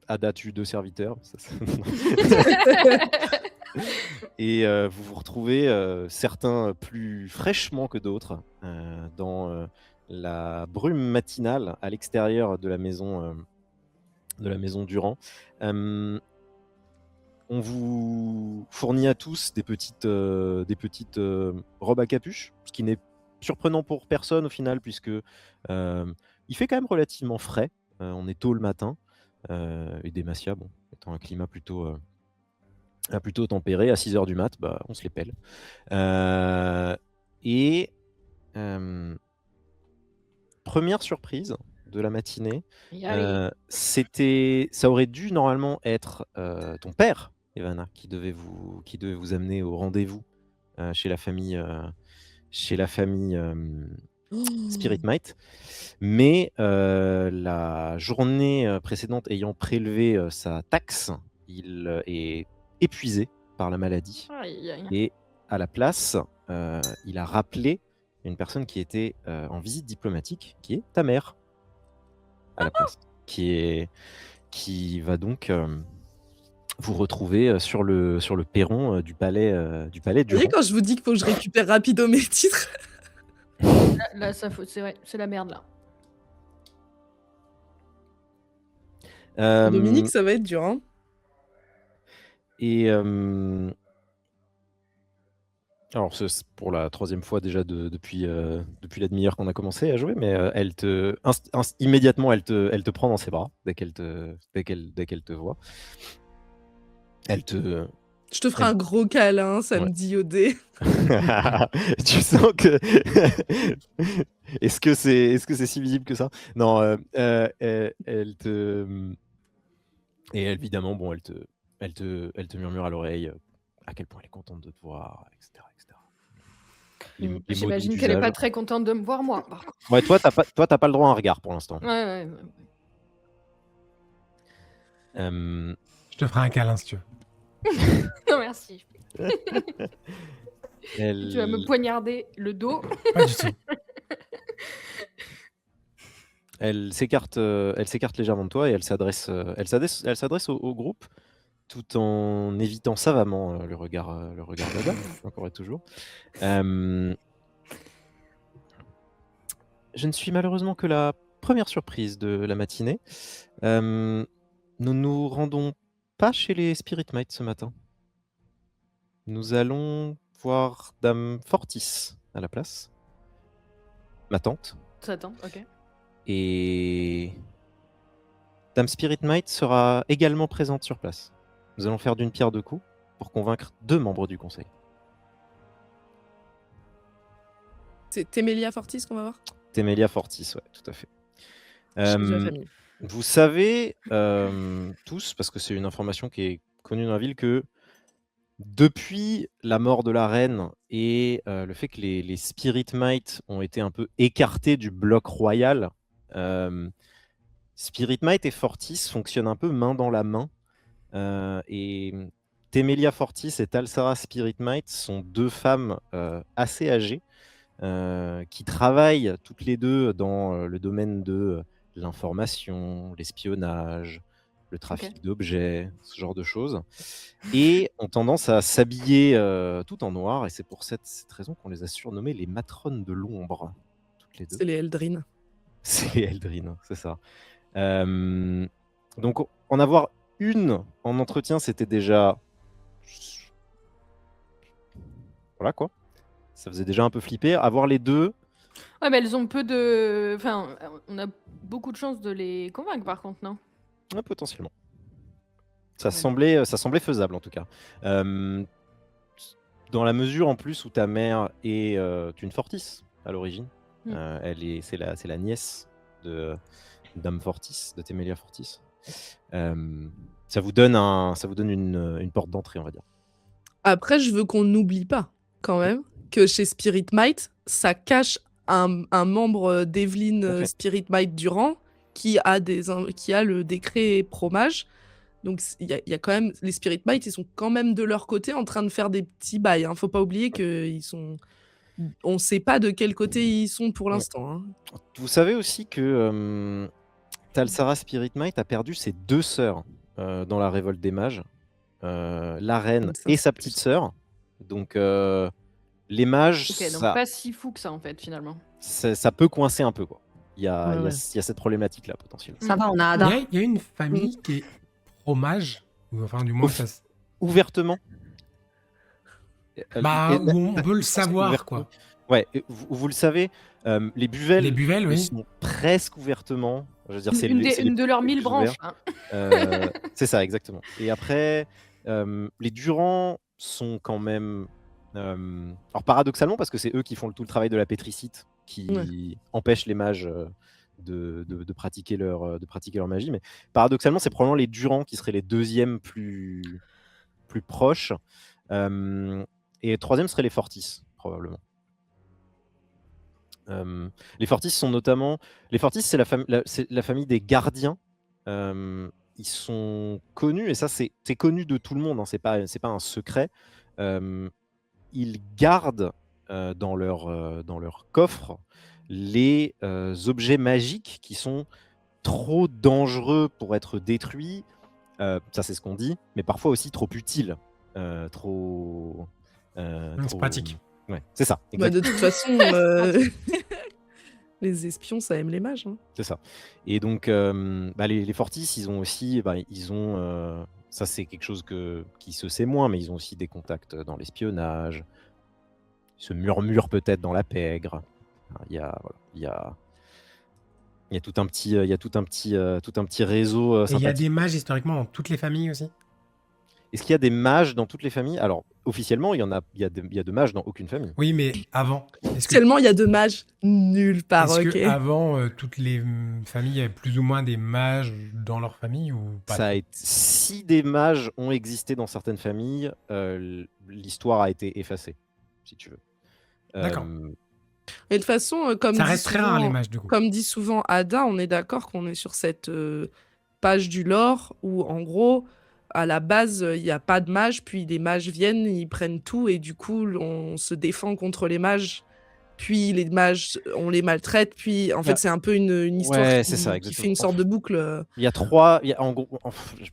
Ada tue 2 serviteurs. Et vous vous retrouvez, certains plus fraîchement que d'autres, dans la brume matinale à l'extérieur de la maison Durand. On vous fournit à tous des petites robes à capuche, ce qui n'est surprenant pour personne au final, puisque il fait quand même relativement frais. On est tôt le matin, et Demacia, bon, étant un climat plutôt tempéré, à 6h du mat, bah, on se les pèle. Et première surprise de la matinée, ça aurait dû normalement être ton père, Evana, qui devait vous amener au rendez-vous chez la famille Spirit Might. Mais la journée précédente ayant prélevé sa taxe, il est épuisé par la maladie. Aïe, aïe. Et à la place, il a rappelé une personne qui était en visite diplomatique, qui est ta mère, à la place, qui va donc vous retrouver sur le perron du palais Vous voyez, Durand. quand je vous dis qu'il faut que je récupère rapido mes titres. Là, c'est vrai, c'est la merde là. Dominique, ça va être dur, hein. Et alors, c'est pour la 3e fois déjà depuis la demi-heure qu'on a commencé à jouer, mais elle immédiatement, elle te prend dans ses bras dès qu'elle te voit. Je te ferai un gros câlin samedi au dé. Tu sens que est-ce que c'est si visible que ça? Non, elle te et évidemment, bon, elle te murmure à l'oreille à quel point elle est contente de te voir, etc. Les mots J'imagine doux qu'elle est pas d'usage. très contente de me voir, moi. Par contre. Ouais, toi, t'as pas le droit à un regard pour l'instant. Ouais. Je te ferai un câlin si tu veux. Non, merci. Elle... Tu vas me poignarder le dos. Pas du tout. Elle s'écarte légèrement de toi et elle s'adresse au groupe, tout en évitant savamment le regard d'Ada, encore et toujours. Je ne suis malheureusement que la première surprise de la matinée. Nous nous rendons pas chez les Spirit Might ce matin. Nous allons voir Dame Fortis à la place, ma tante. Ça attend, ok. Et Dame Spirit Might sera également présente sur place. Nous allons faire d'une pierre deux coups pour convaincre 2 membres du conseil. C'est Témélia Fortis qu'on va voir. Témélia Fortis, ouais, tout à fait. Je suis de la famille. Vous savez tous, parce que c'est une information qui est connue dans la ville, que depuis la mort de la reine et le fait que les Spirit Might ont été un peu écartés du bloc royal, Spirit Might et Fortis fonctionnent un peu main dans la main. Et Temelia Fortis et Talsara Spirit Might sont deux femmes assez âgées qui travaillent toutes les deux dans le domaine de l'information, l'espionnage, le trafic d'objets, ce genre de choses, et ont tendance à s'habiller tout en noir, et c'est pour cette raison qu'on les a surnommées les matrones de l'ombre, toutes les deux. C'est les Eldrin. C'est les Eldrin, c'est ça. Donc en avoir une en entretien, c'était déjà... Voilà quoi. Ça faisait déjà un peu flipper. Avoir les deux... Ouais, mais elles ont peu de... Enfin, on a beaucoup de chances de les convaincre, par contre, non? Ouais, potentiellement. Ouais. Ça semblait faisable en tout cas. Dans la mesure en plus où ta mère est une Fortis à l'origine. C'est la nièce de Dame Fortis, de Temelia Fortis. Ça vous donne une porte d'entrée, on va dire. Après, je veux qu'on n'oublie pas, quand même, que chez Spirit Might, ça cache un membre d'Evelyn Tout à fait. Spirit Might Durand qui a le décret pro-mage. Donc, il y a quand même... Les Spirit Might, ils sont quand même de leur côté en train de faire des petits bails. Hein. Faut pas oublier qu'ils sont... On sait pas de quel côté ils sont pour l'instant. Hein. Vous savez aussi que Talsara Spirit Might a perdu ses deux sœurs dans la révolte des mages. La reine Ça, et c'est sa plus. petite sœur. Donc les mages, Ok, donc pas si fou que ça, en fait, finalement. ça peut coincer un peu, quoi. Il y a Ouais. cette problématique-là, potentiellement. Ça va, on a Il y Ada. a, il y a une famille qui est fromage, ou enfin du moins Ouf. ça, Ouvertement. bah, où on peut le savoir ouvertement. quoi. Ouais, vous le savez, les Buvelles, Les Buvelles, ils oui. sont presque ouvertement. Je veux dire, c'est Une les de leurs les 1000 plus branches. ouverts. Hein. C'est ça, exactement. Et après, les Durand sont quand même... alors paradoxalement, parce que c'est eux qui font tout le travail de la pétricite, qui empêche les mages de pratiquer leur magie, mais paradoxalement, c'est probablement les Durand qui seraient les deuxièmes plus proches. Et troisième serait les Fortis, probablement. Les Fortis sont notamment... Les Fortis, c'est la famille des gardiens. Ils sont connus, et ça c'est connu de tout le monde, hein, c'est pas un secret. Ils gardent dans leur coffre les objets magiques qui sont trop dangereux pour être détruits. Ça c'est ce qu'on dit, mais parfois aussi trop utiles. Trop... C'est pratique. Ouais, c'est ça. Bah, de toute façon, les espions, ça aime les mages. Hein. C'est ça. Et donc, les Fortis, ils ont aussi, ça c'est quelque chose qui se sait moins, mais ils ont aussi des contacts dans l'espionnage. Ils se murmurent peut-être dans la pègre. Il y a tout un petit réseau. Et il y a sympathique. des mages historiquement dans toutes les familles aussi. Est-ce qu'il y a des mages dans toutes les familles? Alors, officiellement, il y a de mages dans aucune famille. Oui, mais avant. Seulement, il y a de mages nulle part, Est-ce ok. que avant toutes les familles avaient plus ou moins des mages dans leur famille ou pas? Si des mages ont existé dans certaines familles, l'histoire a été effacée, si tu veux. D'accord. Et de toute façon, Ça reste très rare les mages du coup. Comme dit souvent Ada, on est d'accord qu'on est sur cette page du lore où, en gros, à la base, il n'y a pas de mages, puis les mages viennent, ils prennent tout, et du coup, on se défend contre les mages, puis les mages, on les maltraite, puis en fait, c'est un peu une histoire Ouais, qui, c'est ça, qui exactement. fait une sorte de boucle. Il y a en gros,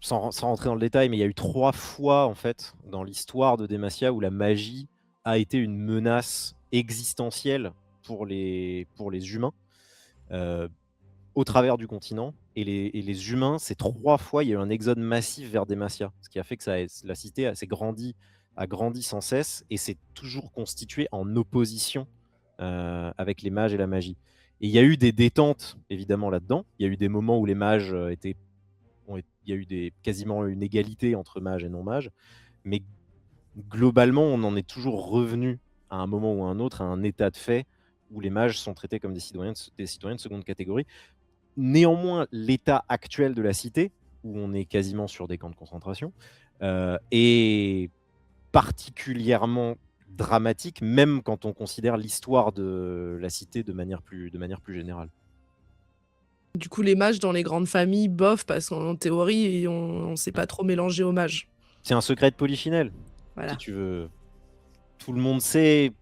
sans rentrer dans le détail, mais il y a eu 3 fois en fait dans l'histoire de Demacia où la magie a été une menace existentielle pour les humains au travers du continent. Et les humains, ces 3 fois, il y a eu un exode massif vers Demacia, ce qui a fait que la cité a grandi sans cesse et s'est toujours constituée en opposition avec les mages et la magie. Et il y a eu des détentes, évidemment, là-dedans. Il y a eu des moments où les mages il y a eu quasiment une égalité entre mages et non-mages. Mais globalement, on en est toujours revenu à un moment ou à un autre à un état de fait où les mages sont traités comme des citoyens de seconde catégorie. néanmoins, l'état actuel de la cité, où on est quasiment sur des camps de concentration, est particulièrement dramatique, même quand on considère l'histoire de la cité de manière plus générale. Du coup, les mages dans les grandes familles, bof, parce qu'en théorie, on sait pas trop mélanger aux mages. C'est un secret de Polichinelle, Voilà. si tu veux. Tout le monde sait,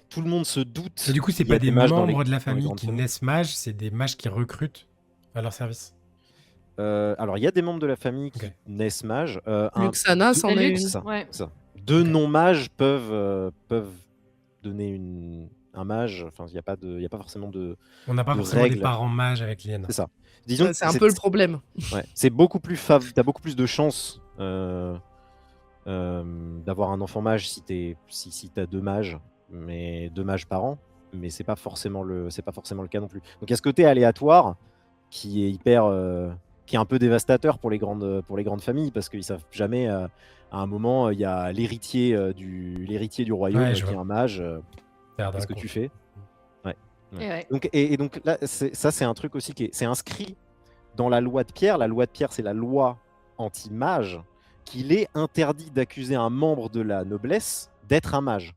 tout le monde se doute. Et du coup, c'est qu'il y a pas des mages dans membres de la dans les famille grandes qui familles. naissent mages, c'est des mages qui recrutent à leur service. Alors, il y a des membres de la famille qui Ok. naissent mages. Luxana, c'en La est luxe, une. Ça, ouais. ça. Deux Ok. non-mages peuvent donner un mage. Enfin, il n'y a pas forcément de On n'a pas de forcément des règles. parents mages avec Liliana. C'est ça. Disons Ouais, que c'est un peu le problème. ouais, c'est beaucoup plus t'as beaucoup plus de chances d'avoir un enfant mage si t'as 2 mages, mais 2 mages par an, mais c'est pas forcément le cas non plus. Donc il y a ce côté aléatoire qui est un peu dévastateur pour les grandes familles, parce qu'ils savent jamais, à un moment, il y a l'héritier du royaume Ouais, je qui est vois. un mage, Perdre qu'est-ce un que compte. tu fais? Ouais. Et ouais. Donc là, c'est un truc aussi c'est inscrit dans la loi de Pierre. La loi de Pierre, c'est la loi anti-mage, qu'il est interdit d'accuser un membre de la noblesse d'être un mage.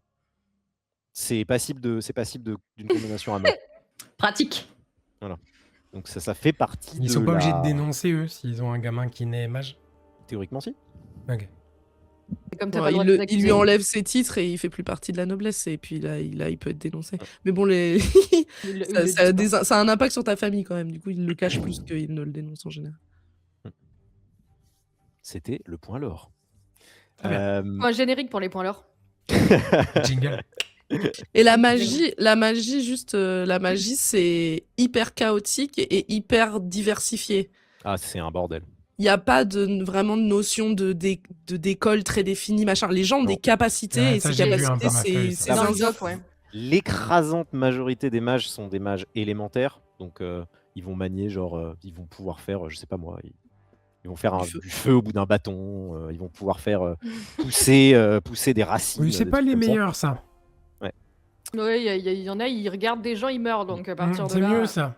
C'est passible d'une condamnation à mort. Pratique. Donc ça fait partie Ils de sont pas obligés de la... dénoncer, eux, s'ils ont un gamin qui naît mage. Théoriquement, si. Ok. C'est comme t'as pas Ouais, le droit il de lui t'accuser. enlève ses titres et il fait plus partie de la noblesse. Et puis là, il peut être dénoncé. Ouais. Mais bon, Il le ça, dit ça a pas. ça a un impact sur ta famille quand même. Du coup, il le cache plus qu'il ne le dénonce en général. C'était le point lore. Très bien. Un générique pour les points lore. Jingle. Et la magie, la magie, c'est hyper chaotique et hyper diversifié. Ah, c'est un bordel. Il n'y a pas vraiment de notion de d'école très définie, machin. Les gens ont Non. des capacités Ouais, et ça, ces j'ai vu un peu capacités, ma feuille, c'est ça. Dans le zinzin. doc, ouais. L'écrasante majorité des mages sont des mages élémentaires. Donc, ils vont manier, genre, ils vont pouvoir faire, je sais pas moi, ils vont faire du feu au bout d'un bâton. Ils vont pouvoir faire pousser des racines. Oui, c'est des pas trucs les comme ça. meilleurs, ça. Ouais, il y en a, ils regardent des gens, ils meurent, donc à partir de C'est là. mieux, ça.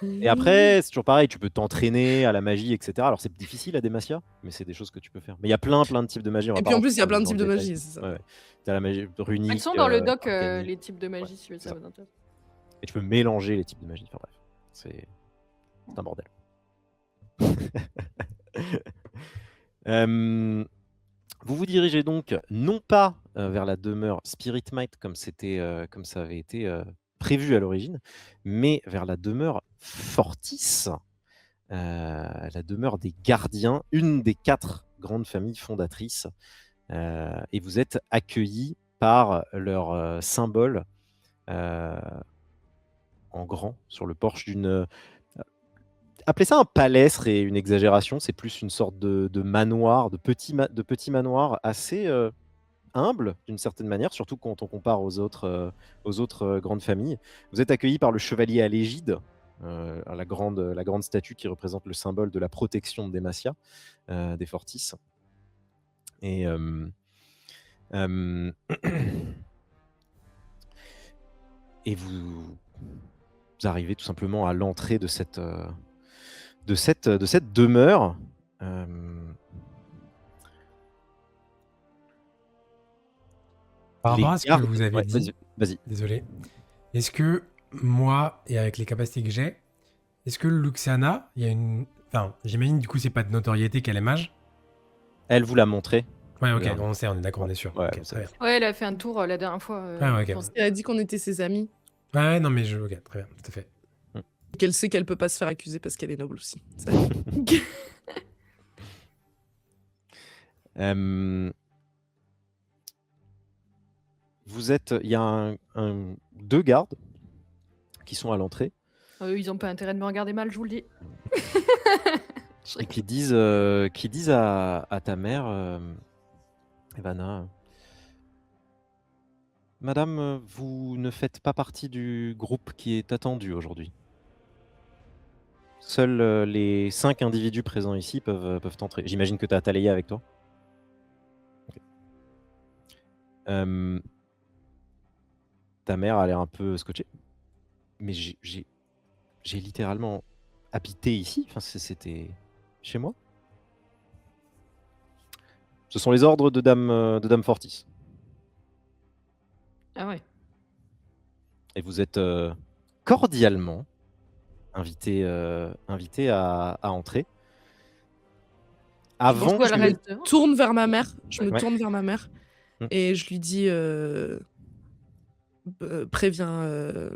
Et après, c'est toujours pareil, tu peux t'entraîner à la magie, etc. Alors c'est difficile à Demacia, mais c'est des choses que tu peux faire. Mais il y a plein de types de magie. On va Et pas puis en rentrer plus, il y a dans plein de le types de détail. magie, c'est ça. Ouais. T'as la magie runique. Ils sont dans le doc, arcanique. les types de magie, si c'est ça ça. vous intéresse. Et tu peux mélanger les types de magie. Enfin bref, c'est un bordel. Vous vous dirigez donc non pas vers la demeure Spirit Might comme ça avait été prévu à l'origine, mais vers la demeure Fortis, la demeure des gardiens, une des 4 grandes familles fondatrices. Et vous êtes accueillis par leur symbole en grand sur le porche d'une... Appelez ça un palais serait une exagération, c'est plus une sorte de manoir, de petit manoir assez humble d'une certaine manière, surtout quand on compare aux autres grandes familles. Vous êtes accueillis par le chevalier à l'égide, la grande statue qui représente le symbole de la protection de Demacia, des Fortis. Et et vous arrivez tout simplement à l'entrée de cette demeure. Par Les rapport à ce que gardes- vous avez ouais, dit, vas-y. désolé, est-ce que moi, et avec les capacités que j'ai, est-ce que Luxana, il y a une... Enfin, j'imagine du coup c'est pas de notoriété qu'elle est mage. Elle vous l'a montré. Ouais, ok, Regarde. on sait, on est d'accord, on est sûr. Ouais, Ok, on sait. très bien. Ouais, elle a fait un tour la dernière fois. Ah, ouais, ok. quand- Elle a dit qu'on était ses amis. Ouais, non, mais ok, très bien, tout à fait. Et qu'elle sait qu'elle peut pas se faire accuser parce qu'elle est noble aussi. Ça- Il y a deux gardes qui sont à l'entrée Ils ont pas intérêt de me regarder mal, je vous le dis. et qui disent à ta mère, Evanna, Madame, vous ne faites pas partie du groupe qui est attendu aujourd'hui. Seuls les 5 individus présents ici peuvent entrer. J'imagine que tu as Taléa avec toi. Ok. Ta mère a l'air un peu scotchée. Mais j'ai j'ai littéralement habité ici. Enfin, c'était chez moi. Ce sont les ordres de Dame Fortis. Ah ouais. Et vous êtes cordialement invité à entrer. Du Avant coup, elle je me reste. tourne vers ma mère. Je me Ouais. tourne vers ma mère Mm. et je lui dis préviens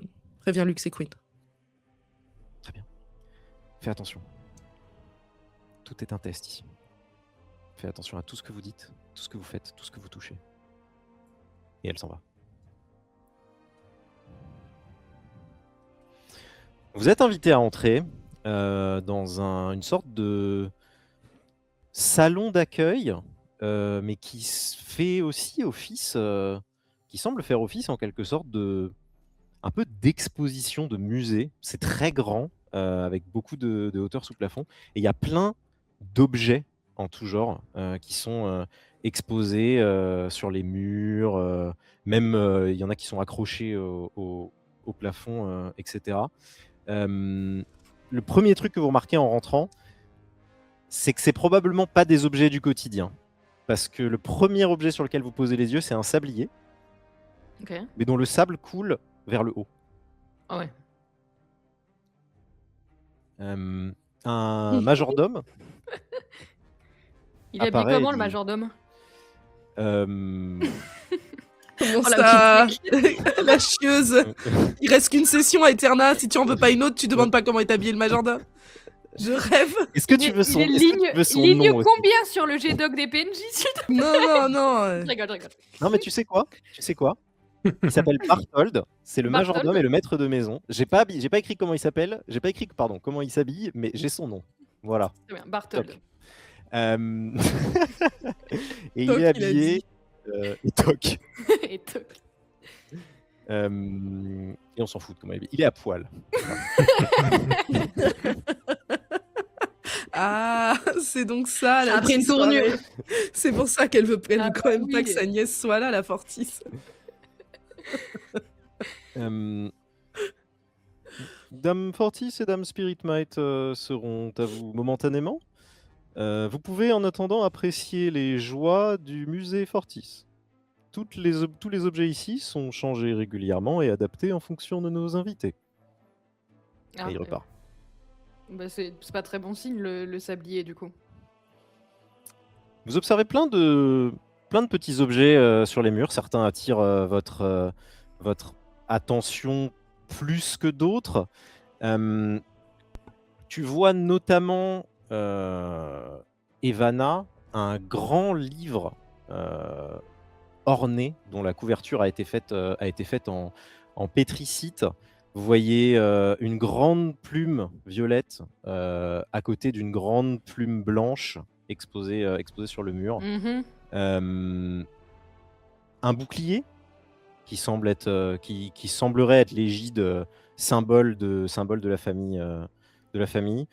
Lux et Queen. Très bien. Fais attention. Tout est un test ici. Fais attention à tout ce que vous dites, tout ce que vous faites, tout ce que vous touchez. Et elle s'en va. Vous êtes invité à entrer dans une sorte de salon d'accueil, mais qui fait aussi office, qui semble faire office en quelque sorte de un peu d'exposition de musée. C'est très grand, avec beaucoup de hauteur sous plafond, et il y a plein d'objets en tout genre qui sont exposés sur les murs, même il y en a qui sont accrochés au plafond, etc. Le premier truc que vous remarquez en rentrant, c'est que c'est probablement pas des objets du quotidien. Parce que le premier objet sur lequel vous posez les yeux, c'est un sablier, Ok. mais dont le sable coule vers le haut. Ah ouais. Un majordome Il est habillé apparaît et comment le dit, majordome? Comment Oh, ça la La chieuse. Il reste qu'une session à Eterna. Si tu en veux pas une autre, tu demandes pas comment est habillé le majordome. Je rêve. Est-ce que tu veux son, Il est est-ce que tu veux son ligne nom aussi combien sur le G-Doc des PNJ s'il te plaît? Non. Je rigole, je rigole. Non, mais tu sais quoi Il s'appelle Barthold, c'est le Barthold. majordome et le maître de maison. J'ai pas écrit comment il s'appelle, j'ai pas écrit comment il s'habille, mais j'ai son nom. Voilà. Très bien, Barthold. Toc. Et Toc, il est il a habillé. dit. Et toc. Et toc. Et on s'en fout de comment il est habillé. Il est à poil. Ah, c'est donc ça. Ça la a pris une petite soirée. tournure. C'est pour ça qu'elle veut Ah quand même bah pas oui. que sa nièce soit là, la Fortis. Dame Fortis et Dame Spirit Might seront à vous momentanément. Vous pouvez en attendant apprécier les joies du musée Fortis. Tous les objets ici sont changés régulièrement et adaptés en fonction de nos invités. Ah, Et il repart. bah, c'est pas très bon signe le sablier du coup. Vous observez plein de petits objets sur les murs. Certains attirent votre attention plus que d'autres. Tu vois notamment Evana, un grand livre orné dont la couverture a été faite en pétricite. Vous voyez une grande plume violette à côté d'une grande plume blanche exposée sur le mur. Mhm. Un bouclier qui semblerait être l'égide symbole de la famille.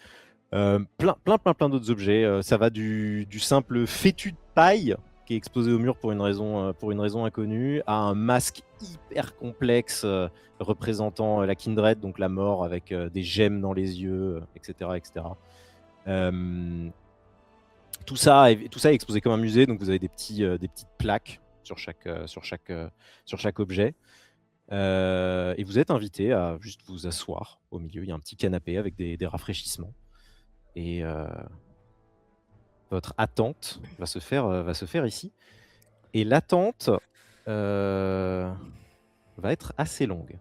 Plein d'autres objets. Ça va du simple fétu de paille qui est exposé au mur pour une raison inconnue, à un masque hyper complexe représentant la Kindred, donc la mort, avec des gemmes dans les yeux, etc. Tout ça est exposé comme un musée, donc vous avez des petites plaques sur chaque objet. Et vous êtes invité à juste vous asseoir au milieu. Il y a un petit canapé avec des rafraîchissements. Et votre attente va se faire ici. Et l'attente va être assez longue,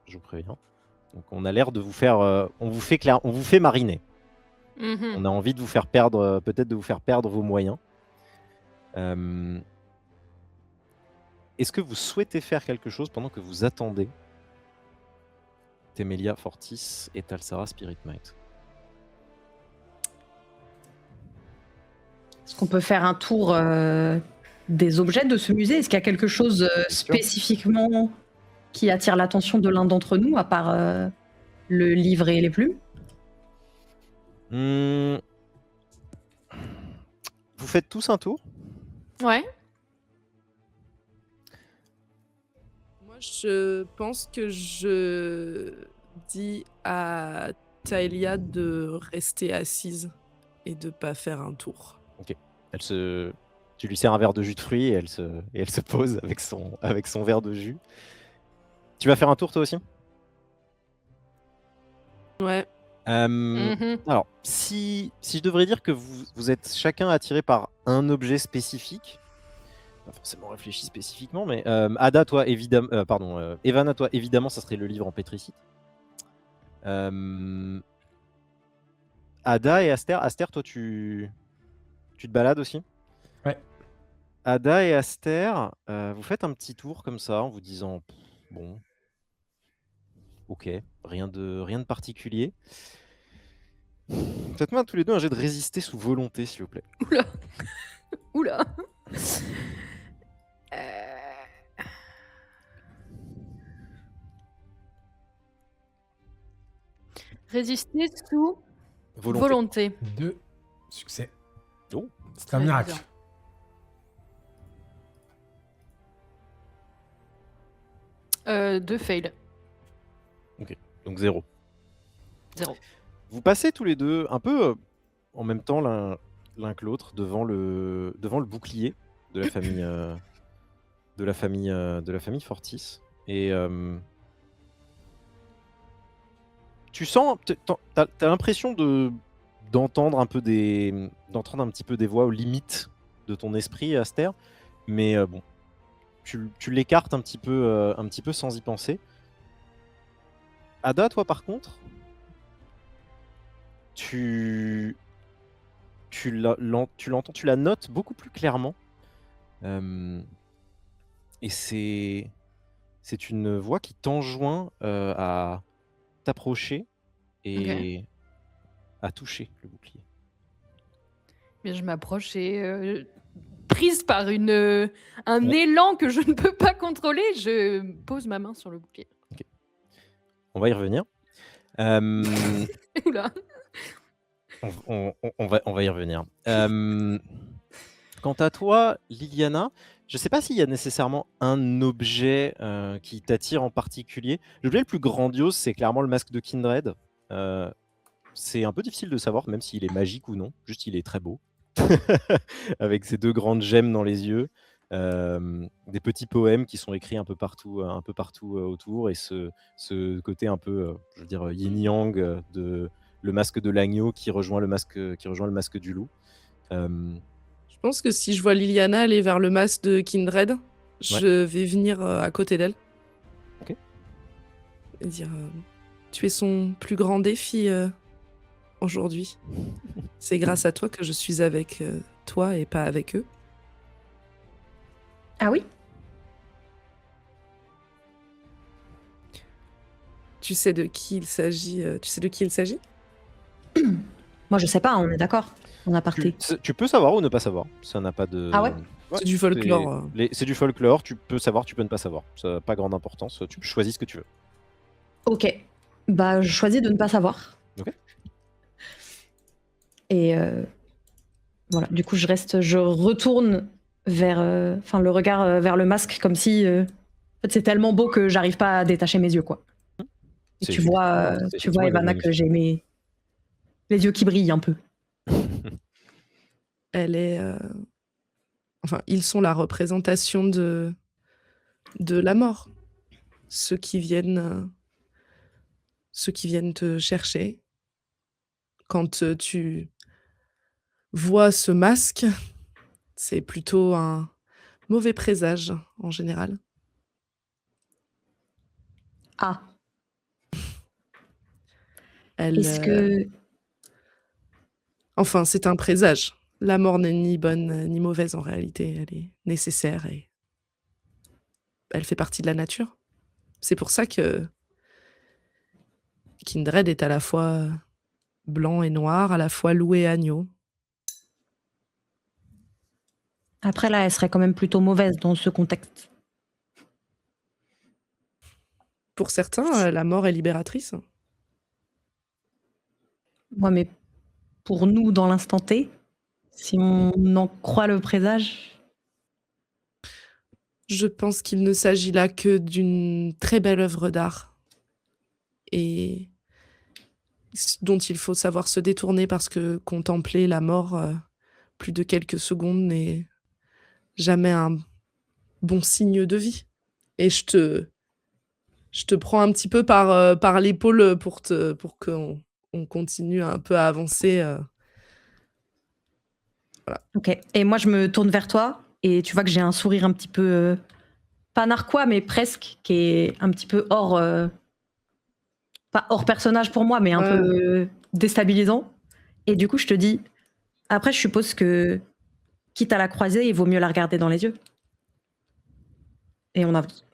je vous préviens. Donc on a l'air de vous faire, on vous fait mariner. Mhm. On a envie de vous faire perdre, peut-être de vous faire perdre vos moyens. Est-ce que vous souhaitez faire quelque chose pendant que vous attendez Temelia Fortis et Talsara Spirit Might? Est-ce qu'on peut faire un tour des objets de ce musée? Est-ce qu'il y a quelque chose spécifiquement qui attire l'attention de l'un d'entre nous, à part le livre et les plumes? Vous faites tous un tour? Ouais. Moi, je pense que je dis à Taelia de rester assise et de pas faire un tour. Tu lui sers un verre de jus de fruits et elle se pose avec son verre de jus. Tu vas faire un tour toi aussi? Ouais. Alors, si je devrais dire que vous êtes chacun attiré par un objet spécifique, pas forcément réfléchi spécifiquement, mais Ada, toi, évidemment, Evanna, toi, évidemment, ça serait le livre en pétricite. Ada et Aster, toi, tu te balades aussi? Ouais. Ada et Aster, vous faites un petit tour comme ça en vous disant bon, ok, rien de particulier. Faites-moi tous les deux un jet de résister sous volonté, s'il vous plaît. Oula. Oula. Euh, Résister sous volonté. 2 succès. Oh. C'est un Très miracle. bien. Deux fails. Donc 0. 0. Vous passez tous les deux un peu en même temps l'un que l'autre devant le bouclier de la famille de la famille Fortis et tu sens, t'as l'impression d'entendre un petit peu des voix aux limites de ton esprit, Aster, mais bon, tu l'écartes un petit peu sans y penser. Ada, toi par contre, tu l'entends, tu la notes beaucoup plus clairement. Et c'est une voix qui t'enjoint à t'approcher et à toucher le bouclier. Bien, je m'approche et prise par un élan que je ne peux pas contrôler, je pose ma main sur le bouclier. On va y revenir. Oula. On va y revenir. Quant à toi, Liliana, je ne sais pas s'il y a nécessairement un objet qui t'attire en particulier. L'objet le plus grandiose, c'est clairement le masque de Kindred. C'est un peu difficile de savoir, même s'il est magique ou non. Juste, il est très beau. Avec ses 2 grandes gemmes dans les yeux. Des petits poèmes qui sont écrits un peu partout autour. Et ce côté un peu, je veux dire, yin-yang de le masque de l'agneau qui rejoint le masque du loup. Je pense que si je vois Liliana aller vers le masque de Kindred, je vais venir à côté d'elle. Ok. Et dire tu es son plus grand défi aujourd'hui. C'est grâce à toi que je suis avec toi et pas avec eux. Ah oui? Tu sais de qui il s'agit Moi, je sais pas, on est d'accord. En aparté. Tu peux savoir ou ne pas savoir. Ça n'a pas de. Ah ouais? C'est du folklore. C'est du folklore. Tu peux savoir, tu peux ne pas savoir. Ça n'a pas grande importance. Tu choisis ce que tu veux. Ok. Bah, je choisis de ne pas savoir. Ok. Et voilà. Du coup, je retourne vers, le regard vers le masque, comme si, en fait, c'est tellement beau que j'arrive pas à détacher mes yeux, quoi. Et tu vois, Evanna, que j'ai les yeux qui brillent un peu. Elle est. Enfin, ils sont la représentation de la mort. Ceux qui viennent te chercher. Quand tu vois ce masque, c'est plutôt un mauvais présage en général. Ah. Est-ce que... Enfin, c'est un présage. La mort n'est ni bonne ni mauvaise en réalité. Elle est nécessaire et elle fait partie de la nature. C'est pour ça que Kindred est à la fois blanc et noir, à la fois loup et agneau. Après, là, elle serait quand même plutôt mauvaise dans ce contexte. Pour certains, la mort est libératrice. Ouais, mais pour nous, dans l'instant T, si on en croit le présage... Je pense qu'il ne s'agit là que d'une très belle œuvre d'art. et dont il faut savoir se détourner parce que contempler la mort plus de quelques secondes n'est jamais un bon signe de vie. Et je te prends un petit peu par l'épaule pour qu'on continue un peu à avancer. Voilà. Ok. Et moi, je me tourne vers toi et tu vois que j'ai un sourire un petit peu, pas narquois, mais presque, qui est un petit peu hors, pas hors personnage pour moi, mais un Ouais. peu déstabilisant. Et du coup, je te dis, après, je suppose que, quitte à la croiser, il vaut mieux la regarder dans les yeux. Et on avance.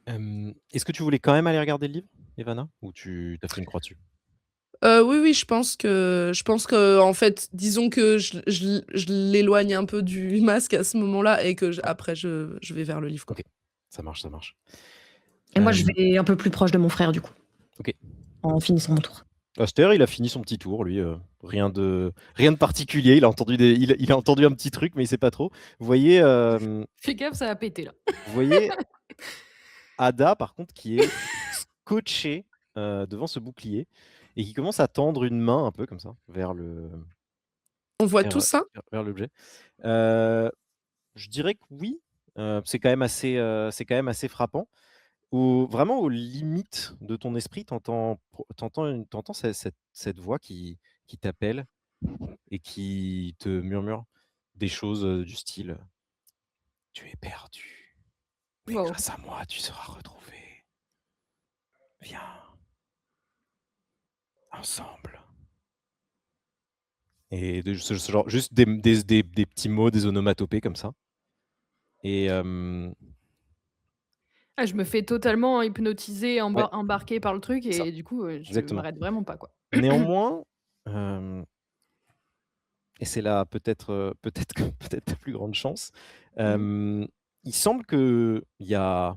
Est-ce que tu voulais quand même aller regarder le livre, Ivana, ou tu as fait une croix dessus? Oui, je pense que en fait, disons que je l'éloigne un peu du masque à ce moment-là et que après je vais vers le livre, quoi. Ok, ça marche, ça marche. Et moi, je Euh, vais un peu plus proche de mon frère, du coup, Ok. en finissant mon tour. Aster, il a fini son petit tour, lui. Rien de particulier. Il a entendu il a entendu un petit truc, mais il sait pas trop. Vous voyez, Fais gaffe, ça va péter là. vous voyez Ada, par contre, qui est scotchée devant ce bouclier et qui commence à tendre une main un peu comme ça vers On voit tout ça? vers l'objet. Je dirais que oui. C'est quand même assez frappant. Vraiment aux limites de ton esprit, t'entends cette voix qui t'appelle et qui te murmure des choses du style Tu es perdu, mais Wow. grâce à moi, tu seras retrouvé. Viens, ensemble. Et ce genre, juste des petits mots, des onomatopées comme ça. Et Ah, je me fais totalement hypnotiser, ouais, embarquer par le truc ça, et du coup, je exactement. m'arrête vraiment pas, quoi. Néanmoins, et c'est là peut-être ta plus grande chance, il semble qu'il y a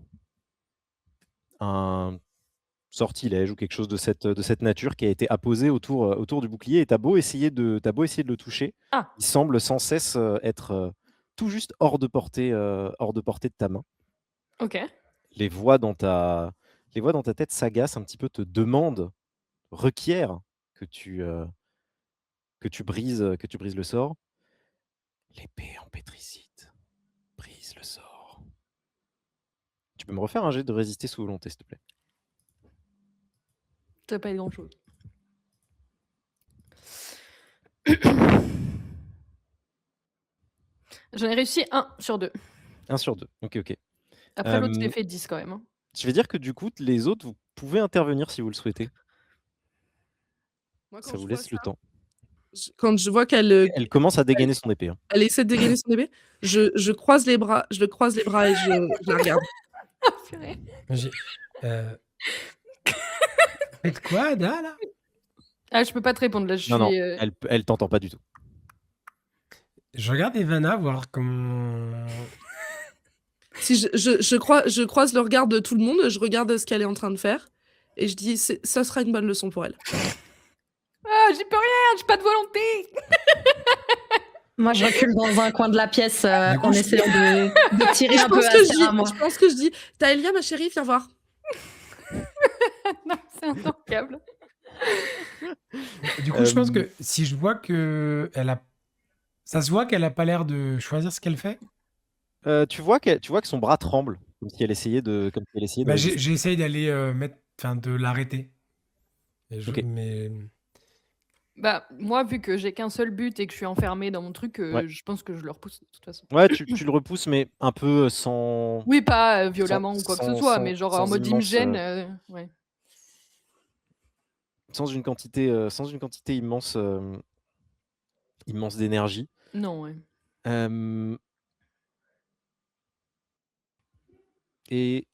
un sortilège ou quelque chose de cette nature qui a été apposé autour du bouclier et tu as beau essayer de le toucher, Ah, il semble sans cesse, être, tout juste hors de portée de ta main. OK. Les voix dans ta tête s'agacent un petit peu, te demandent, requièrent que tu brises le sort. L'épée en pétricite brise le sort. Tu peux me refaire un jet de résister sous volonté, s'il te plaît? Ça va pas être grand-chose. J'en ai réussi 1 sur 2. 1 sur 2. OK, OK. Après l'autre, je l'ai Hem, fait 10 quand même, hein. je vais dire que du coup, les autres, vous pouvez intervenir si vous le souhaitez. Moi, quand Ça je vous vois laisse le ça, temps. quand je vois qu'elle, Elle commence à dégainer son épée, hein. elle essaie de dégainer son bébé, je croise les bras et je la regarde. Ah purée. J'ai faites quoi, Ada, là? Ah, je peux pas te répondre là, je Non, non, suis, elle t'entend pas du tout. Je regarde Ivana voir comment. Si je croise le regard de tout le monde, je regarde ce qu'elle est en train de faire et je dis: «Ça sera une bonne leçon pour elle». Ah, j'y peux rien, j'ai pas de volonté! Moi, je recule dans un coin de la pièce Du coup, en je- essayant de tirer Et un peu à moi. je pense que je dis: «Taëlia, ma chérie, viens voir». Non, c'est intankable. Du coup, je pense Hem, que si je vois que ça se voit qu'elle a pas l'air de choisir ce qu'elle fait. tu vois que son bras tremble, comme si elle essayait de Bah, résister. j'essaye d'aller de l'arrêter. OK. Mais Bah, moi, vu que j'ai qu'un seul but et que je suis enfermée dans mon truc, Ouais. je pense que je le repousse de toute façon. Ouais, tu le repousses, mais un peu sans Oui, pas, violemment ou quoi que ce sans soit, mais genre en sans mode il me immense, gêne, ouais. sans une quantité immense, immense d'énergie. Non, ouais. Hem Et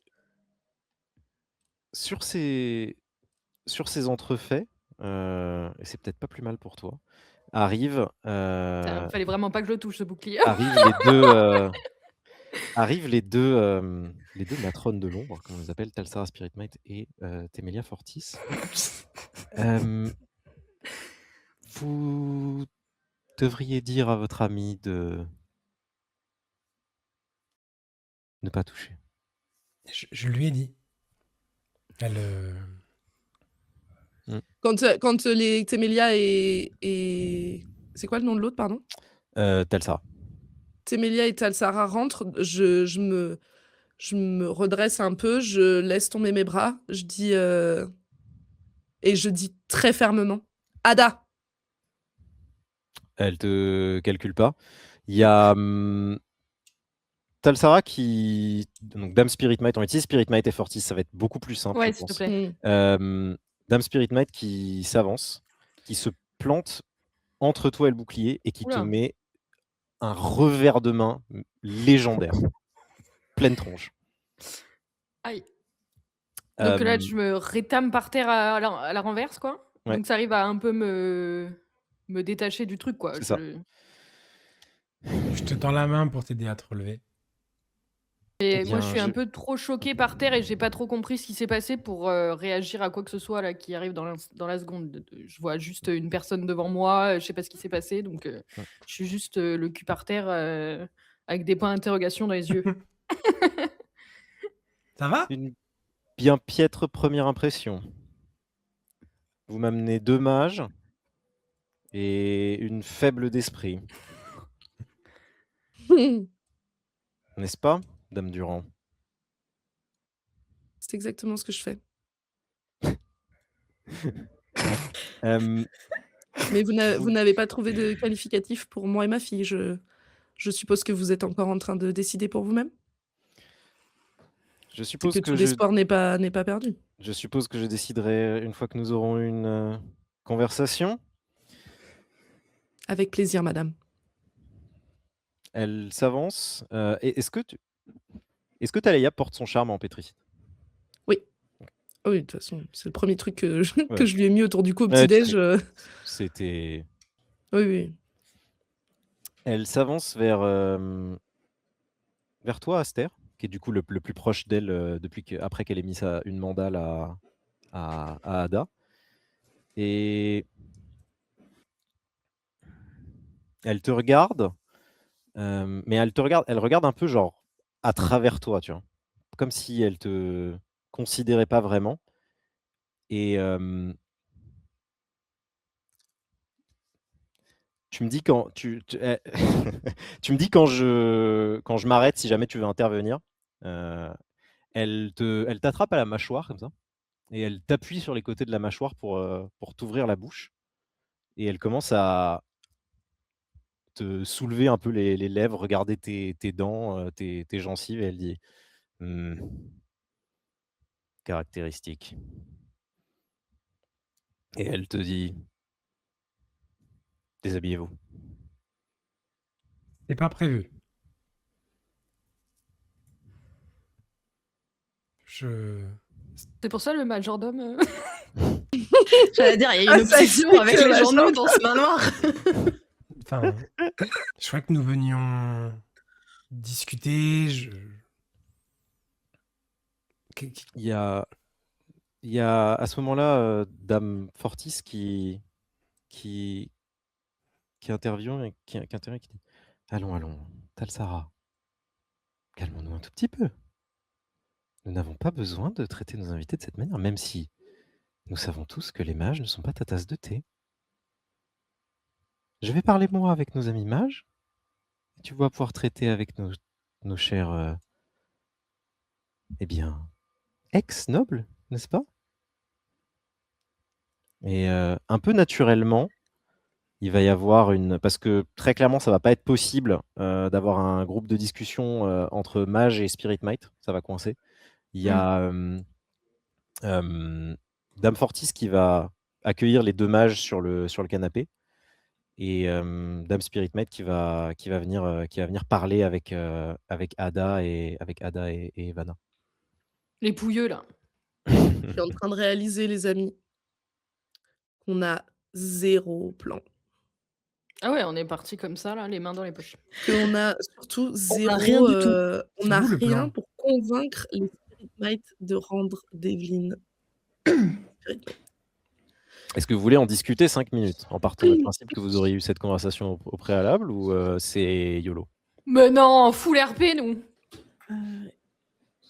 sur ces entrefaits, et c'est peut-être pas plus mal pour toi, arrivent, Putain, fallait vraiment pas que je le touche ce bouclier. arrivent les 2, les 2 matrones de l'ombre, comme on les appelle, Talsara Spiritmind et Temelia Fortis. Vous devriez dire à votre ami de ne pas toucher. Je lui ai dit. Elle. Quand les Temelia et... C'est quoi le nom de l'autre, pardon? Talsara. Temelia et Talsara rentrent, je me redresse un peu, je laisse tomber mes bras, je dis... Et je dis très fermement, Ada! Elle te calcule pas. Il y a Talsara qui... Donc Dame Spirit Might, on utilise Spirit Might et Fortis, ça va être beaucoup plus simple, Ouais, je s'il te pense. plaît. Dame Spirit Might qui s'avance, qui se plante entre toi et le bouclier et qui te Oula. met un revers de main légendaire. Pleine tronche. Aïe. Donc là, Euh, je me rétame par terre à la renverse, quoi. Ouais. Donc ça arrive à un peu me détacher du truc, quoi. C'est ça. Je te tends la main pour t'aider à te relever. Et Eh moi, je bien, suis un peu trop choquée par terre et j'ai pas trop compris ce qui s'est passé pour réagir à quoi que ce soit là qui arrive dans la seconde. Je vois juste une personne devant moi, je sais pas ce qui s'est passé, donc je suis juste le cul par terre avec des points d'interrogation dans les yeux. Ça va? Une bien piètre première impression. Vous m'amenez 2 mages et une faible d'esprit. N'est-ce pas, Dame Durand? C'est exactement ce que je fais. Mais vous n'avez pas trouvé de qualificatif pour moi et ma fille. Je suppose que vous êtes encore en train de décider pour vous-même? Je C'est suppose que que tout l'espoir n'est pas perdu. je suppose que je déciderai une fois que nous aurons eu une conversation. Avec plaisir, madame. Elle s'avance. Est-ce que Talaya porte son charme en pétricite? Oui. Oui, de toute façon, c'est le premier truc que Ouais. je lui ai mis autour du cou au Ouais, petit-déj. C'était... Oui, oui. Elle s'avance vers toi, Aster, qui est du coup le plus proche d'elle après qu'elle ait mis une mandale à Ada. Et elle te regarde, mais elle regarde un peu genre à travers toi, tu vois. Comme si elle te considérait pas vraiment. Et tu me dis quand tu me dis quand je m'arrête si jamais tu veux intervenir. Elle t'attrape à la mâchoire comme ça et elle t'appuie sur les côtés de la mâchoire pour t'ouvrir la bouche et elle commence à te soulever un peu les lèvres, regarder tes dents, tes gencives et elle dit caractéristique. Et elle te dit déshabillez-vous. C'est pas prévu. C'est pour ça le majordome. J'allais dire, il y a une obsession avec les journaux dans ce manoir. Enfin, je crois que nous venions discuter. Il y a à ce moment-là Dame Fortis qui intervient et qui intervient et qui dit allons, Talsara, calmons-nous un tout petit peu. Nous n'avons pas besoin de traiter nos invités de cette manière, même si nous savons tous que les mages ne sont pas ta tasse de thé. Je vais parler moi avec nos amis mages, et tu vas pouvoir traiter avec nos chers, ex-nobles, n'est-ce pas? Et un peu naturellement, il va y avoir parce que très clairement, ça va pas être possible d'avoir un groupe de discussion entre mages et Spirit Might, ça va coincer. Il y a Dame Fortis qui va accueillir les 2 mages sur le canapé et Dame Spirit Might qui va venir parler avec Ada et Vanna. Les pouilleux, là. Je suis en train de réaliser, les amis, qu'on a 0 plan. Ah ouais, on est parti comme ça, là, les mains dans les poches. Qu'on a surtout 0... a rien du tout. On n'a C'est où, le rien plan pour convaincre les Spirit Might de rendre Devlin. Spirit Might. Est-ce que vous voulez en discuter 5 minutes en partant du principe que vous auriez eu cette conversation au préalable ou c'est YOLO? Mais non, full RP, nous.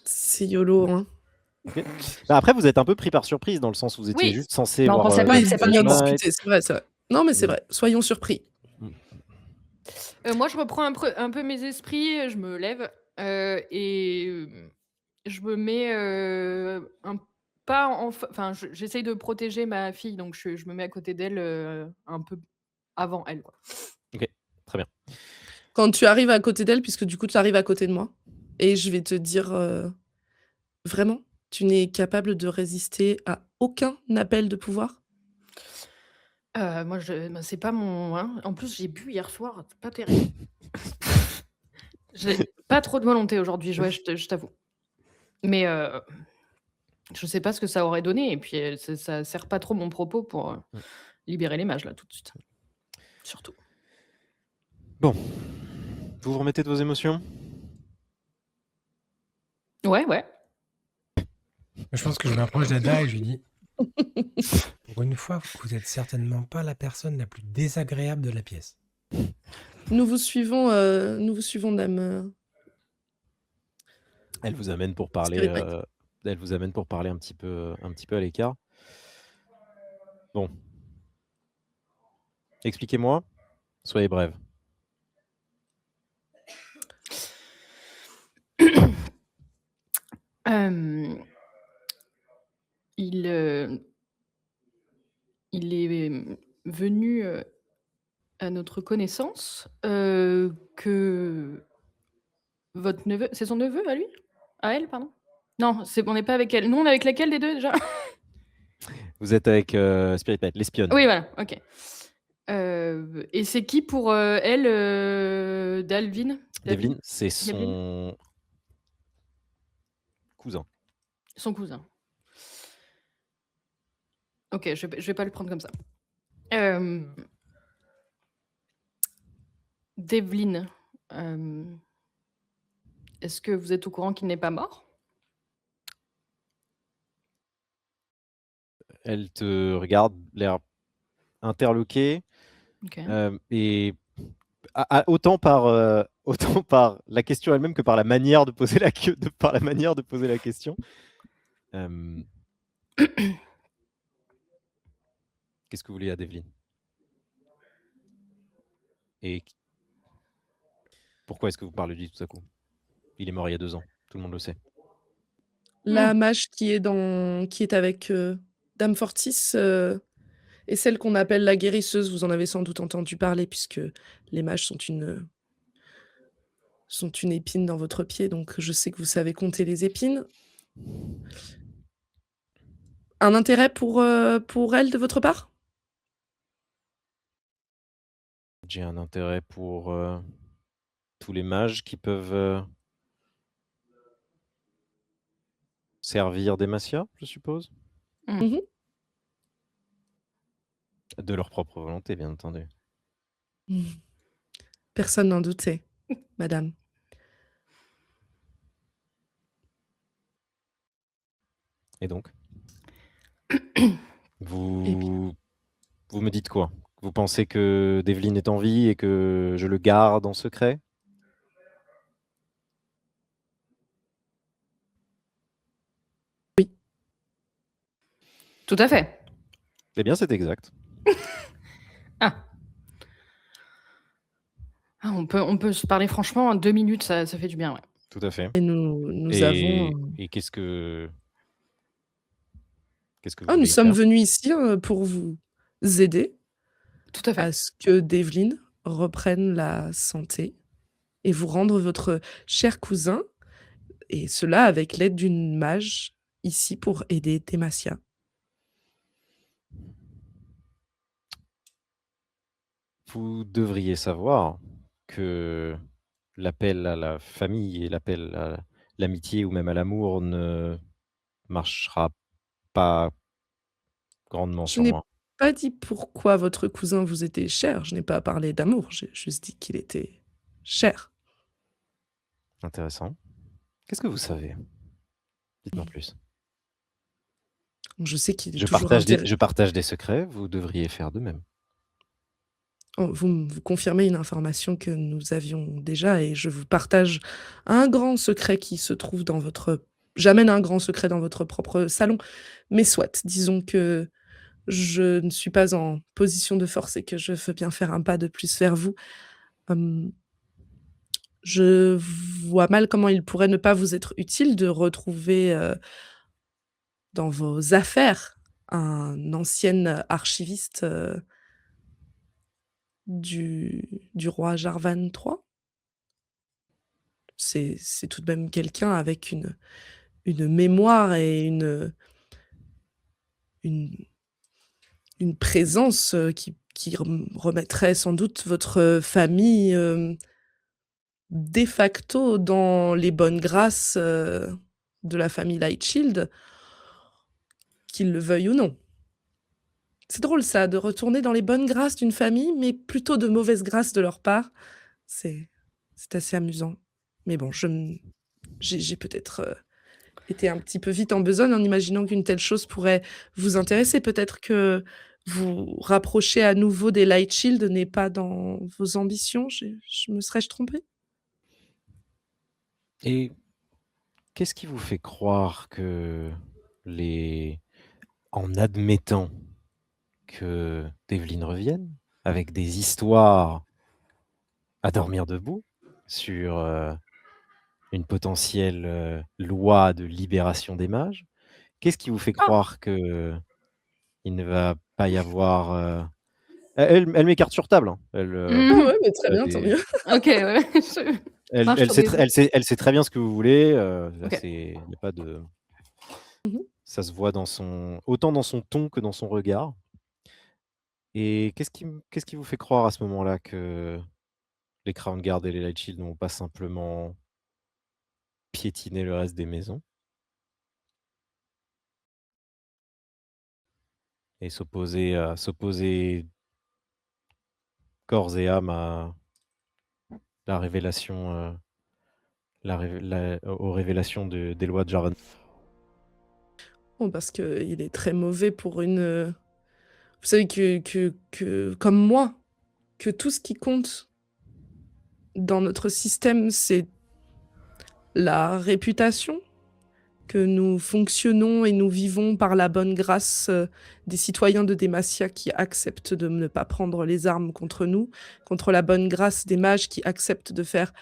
C'est YOLO, hein. Bah, après, vous êtes un peu pris par surprise dans le sens où vous étiez Oui. juste censé Bah, on voir pensait pas Oui, que c'est on pas vient notre de mort. discuter, c'est vrai, c'est vrai. Non, mais c'est Mm. vrai. Soyons surpris. Moi, je reprends un peu mes esprits, je me lève et je me mets pas enfin, j'essaye de protéger ma fille, donc je me mets à côté d'elle un peu avant elle, quoi. Ok, très bien. Quand tu arrives à côté d'elle, puisque du coup, tu arrives à côté de moi, et je vais te dire vraiment, tu n'es capable de résister à aucun appel de pouvoir? Moi, c'est pas mon. Hein. En plus, j'ai bu hier soir, c'est pas terrible. J'ai pas trop de volonté aujourd'hui, ouais, je t'avoue. Mais je sais pas ce que ça aurait donné, et puis ça sert pas trop mon propos pour libérer les mages, là, tout de suite. Surtout. Bon. Vous vous remettez de vos émotions? Ouais, ouais. Je pense que je m'approche d'Ada et je lui dis pour une fois, vous êtes certainement pas la personne la plus désagréable de la pièce. Nous vous suivons, dame. Elle vous amène pour parler, Spirit Bite. elle vous amène pour parler un petit peu à l'écart. Bon. Expliquez-moi. Soyez brève. Il est venu à notre connaissance que votre neveu, c'est son neveu à lui? À elle, pardon? Non, on n'est pas avec elle. Nous, on est avec laquelle des deux déjà? Vous êtes avec Spirit Bite, l'espionne. Oui, voilà, ok. Et c'est qui pour elle, Dalvin? Devlin, c'est Devlin? son cousin. Son cousin. Ok, je vais pas le prendre comme ça. Devlin, est-ce que vous êtes au courant qu'il n'est pas mort? Elle te regarde, l'air interloqué, Ok. et autant par la question elle-même que par la manière de poser la question. Qu'est-ce que vous voulez à Devlin? Et pourquoi est-ce que vous parlez de lui tout à coup? Il est mort il y a 2 ans, tout le monde le sait. La mage qui est avec Dame Fortis est celle qu'on appelle la guérisseuse. Vous en avez sans doute entendu parler, puisque les mages sont une épine dans votre pied, donc je sais que vous savez compter les épines. Un intérêt pour elle de votre part? J'ai un intérêt pour tous les mages qui peuvent servir Demacia, je suppose? Mmh. De leur propre volonté, bien entendu. Personne n'en doutait, madame. Et donc? Et puis Vous me dites quoi? Vous pensez que Devlin est en vie et que je le garde en secret? oui. Tout à fait. Eh bien, c'est exact. Ah. Ah, on peut se parler franchement, en 2 minutes, ça fait du bien, ouais. Tout à fait. Et nous avons, Et qu'est-ce que vous nous voulez sommes faire? venus ici, pour vous aider Tout à fait. à ce que Devlin reprenne la santé et vous rendre votre cher cousin, et cela avec l'aide d'une mage ici pour aider Demacia. Vous devriez savoir que l'appel à la famille et l'appel à l'amitié ou même à l'amour ne marchera pas grandement Je sur n'ai moi. pas dit pourquoi votre cousin vous était cher, je n'ai pas parlé d'amour, j'ai juste dit qu'il était cher. Intéressant. Qu'est-ce que vous savez? Dites-moi plus. Je sais qu'il est Je toujours partage des secrets, vous devriez faire de même. vous confirmez une information que nous avions déjà, et je vous partage un grand secret qui se trouve dans votre j'amène un grand secret dans votre propre salon. Mais soit, disons que je ne suis pas en position de force et que je veux bien faire un pas de plus vers vous. Hem, je vois mal comment il pourrait ne pas vous être utile de retrouver, dans vos affaires un ancien archiviste, du roi Jarvan III. C'est tout de même quelqu'un avec une mémoire et une une présence, qui remettrait sans doute votre famille, de facto dans les bonnes grâces, de la famille Lightshield, qu'ils le veuillent ou non. C'est drôle ça, de retourner dans les bonnes grâces d'une famille, mais plutôt de mauvaises grâces de leur part. C'est c'est assez amusant. Mais bon, j'ai peut-être, été un petit peu vite en besogne en imaginant qu'une telle chose pourrait vous intéresser. Peut-être que vous rapprocher à nouveau des Lightshield n'est pas dans vos ambitions? Je me serais-je trompée? Et qu'est-ce qui vous fait croire que les en admettant que Devlin revienne avec des histoires à dormir debout sur, une potentielle, loi de libération des mages, qu'est-ce qui vous fait Ah! croire qu'il ne va pas y avoir, elle met carte sur table, hein. Elle, Ah Mmh. ouais, mais très elle a bien, tant des mieux. OK, ouais. Je elle marche elle sur sait des très œufs. elle sait très bien ce que vous voulez, là OK. il y a pas de Mmh mh. ça se voit autant dans son ton que dans son regard. Et qu'est-ce qui vous fait croire à ce moment-là que les Crown Guard et les Light Shield ne vont pas simplement piétiner le reste des maisons et s'opposer corps et âme à la révélation, aux révélations des lois de Jarvan? Bon, parce qu'il est très mauvais pour une, vous savez que comme moi, que tout ce qui compte dans notre système, c'est la réputation, que nous fonctionnons et nous vivons par la bonne grâce, des citoyens de Demacia qui acceptent de ne pas prendre les armes contre nous, contre la bonne grâce des mages qui acceptent de faire,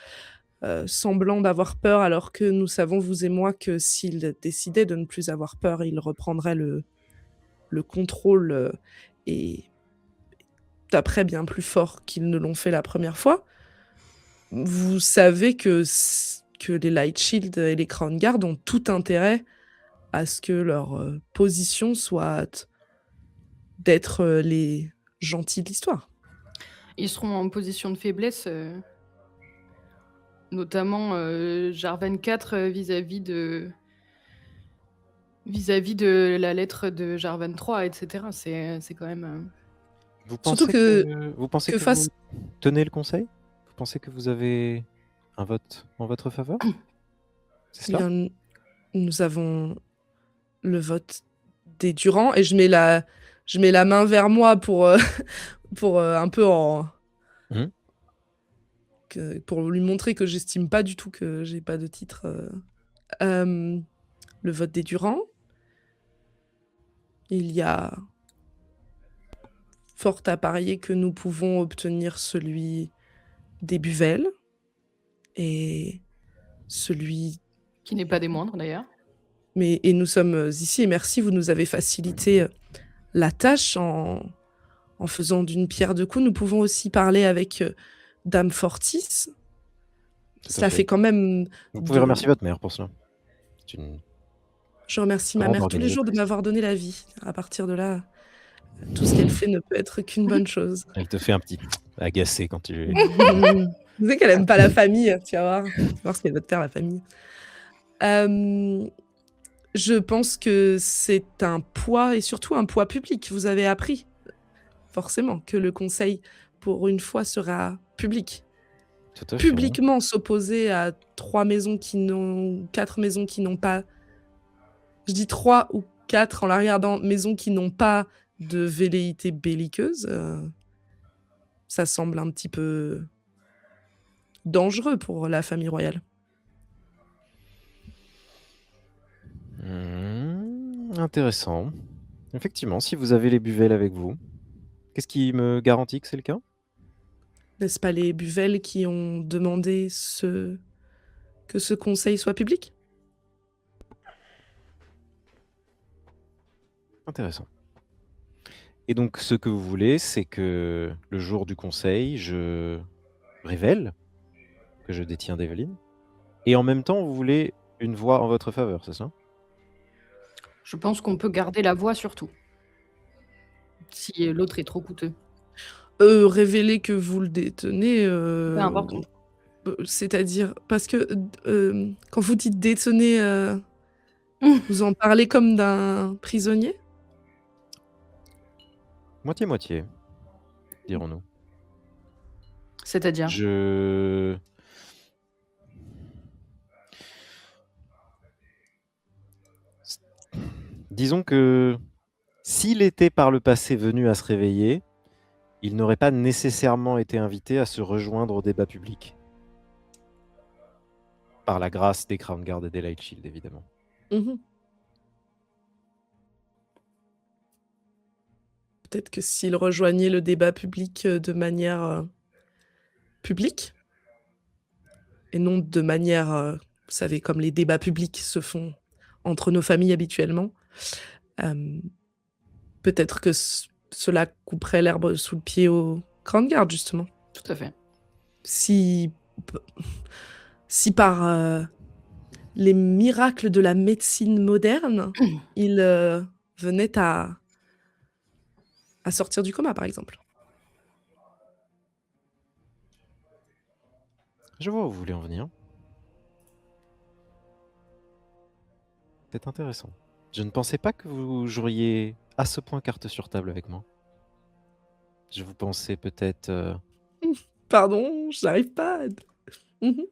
semblant d'avoir peur alors que nous savons, vous et moi, que s'ils décidaient de ne plus avoir peur, ils reprendraient le contrôle, et taperaient bien plus fort qu'ils ne l'ont fait la première fois. Vous savez que les Light Shield et les Crown Guard ont tout intérêt à ce que leur, position soit d'être, les gentils de l'histoire. Ils seront en position de faiblesse, notamment, Jarvan IV, vis-à-vis de la lettre de Jarvan III et cetera. C'est quand même, Vous Surtout pensez que que vous face tenez le conseil? Vous pensez que vous avez un vote en votre faveur? C'est il y cela? a n nous avons le vote des Durand et je mets la main vers moi pour, pour, un peu en Mmh. pour lui montrer que j'estime pas du tout que j'ai pas de titre, hem, le vote des Durand. Il y a fort à parier que nous pouvons obtenir celui des Buvelles et celui qui n'est pas des moindres d'ailleurs. et nous sommes, ici et merci, vous nous avez facilité, la tâche en faisant d'une pierre deux coups. Nous pouvons aussi parler avec, dame Fortis. Tout à Cela fait. fait quand même Vous pouvez de remercier votre mère pour cela. C'est une je remercie ma grande mère tous les jours de organisatrice. m'avoir donné la vie. À partir de là, tout ce qu'elle fait ne peut être qu'une bonne chose. Elle te fait un petit agacé quand tu Vous savez qu'elle aime pas la famille, tu vas voir. Tu vas voir ce qu'elle va te faire la famille. Hem, je pense que c'est un poids et surtout un poids public. Vous avez appris, forcément, que le conseil, pour une fois, sera public. tout à fait, hein. Publiquement s'opposer à 4 maisons qui n'ont pas, je dis 3 ou 4 en la regardant, maisons qui n'ont pas de velléité belliqueuse, ça semble un petit peu dangereux pour la famille royale. Intéressant. Effectivement, si vous avez les buvelles avec vous, qu'est-ce qui me garantit que c'est le cas? N'est-ce pas les Buvelles qui ont demandé que ce conseil soit public? Intéressant. Et donc, ce que vous voulez, c'est que le jour du conseil, je révèle que je détiens d'Evelyne, et en même temps, vous voulez une voix en votre faveur, c'est ça? Je pense qu'on peut garder la voix surtout. Si l'autre est trop coûteux. Révéler que vous le détenez, Peu importe. c'est-à-dire parce que, quand vous dites détenez, vous en parlez comme d'un prisonnier? Moitié-moitié, dirons-nous. C'est-à-dire? Je Disons que s'il était par le passé venu à se réveiller, il n'aurait pas nécessairement été invité à se rejoindre au débat public. Par la grâce des Crown Guard et des Light Shield, évidemment. Mmh. Peut-être que s'il rejoignait le débat public, de manière, publique et non de manière, vous savez, comme les débats publics se font entre nos familles habituellement, hem, peut-être que cela couperait l'herbe sous le pied aux Crown Guard, justement. Tout à fait. Si p si par, les miracles de la médecine moderne, il, venait à sortir du coma, par exemple. Je vois où vous voulez en venir. C'est intéressant. Je ne pensais pas que vous joueriez à ce point carte sur table avec moi. Je vous pensais peut-être Pardon, j'arrive pas à mmh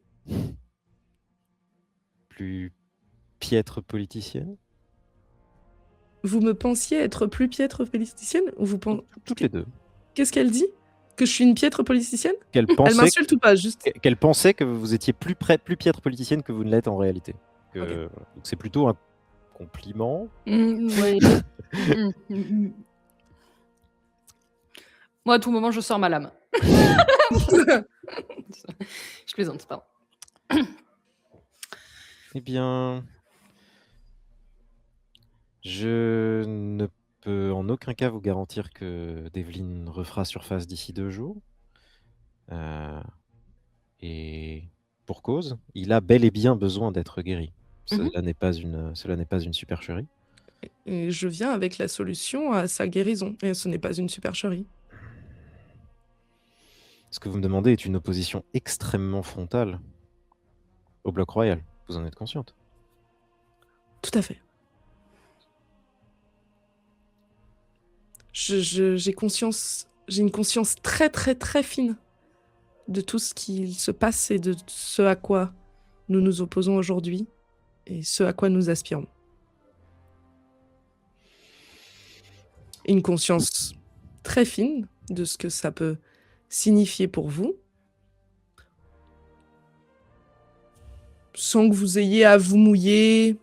plus piètre politicienne. Vous me pensiez être plus piètre politicienne ou vous pen Toutes les deux. qu'est-ce qu'elle dit? Que je suis une piètre politicienne? Qu'elle Elle pensait, m'insulte ou pas, juste? qu'elle pensait que vous étiez plus piètre politicienne que vous ne l'êtes en réalité. Que, donc c'est plutôt un compliment. Ouais. Moi, à tout moment, je sors ma lame. Je plaisante, pardon. Eh bien, je ne peux en aucun cas vous garantir que Devlin refera surface d'ici 2 jours. Et pour cause, il a bel et bien besoin d'être guéri. Cela n'est pas une supercherie. Et je viens avec la solution à sa guérison et ce n'est pas une supercherie. Ce que vous me demandez est une opposition extrêmement frontale au bloc royal. Vous en êtes consciente? Tout à fait. J'ai une conscience très, très, très fine de tout ce qu'il se passe et de ce à quoi nous nous opposons aujourd'hui et ce à quoi nous aspirons. Une conscience très fine de ce que ça peut signifier pour vous. Sans que vous ayez à vous mouiller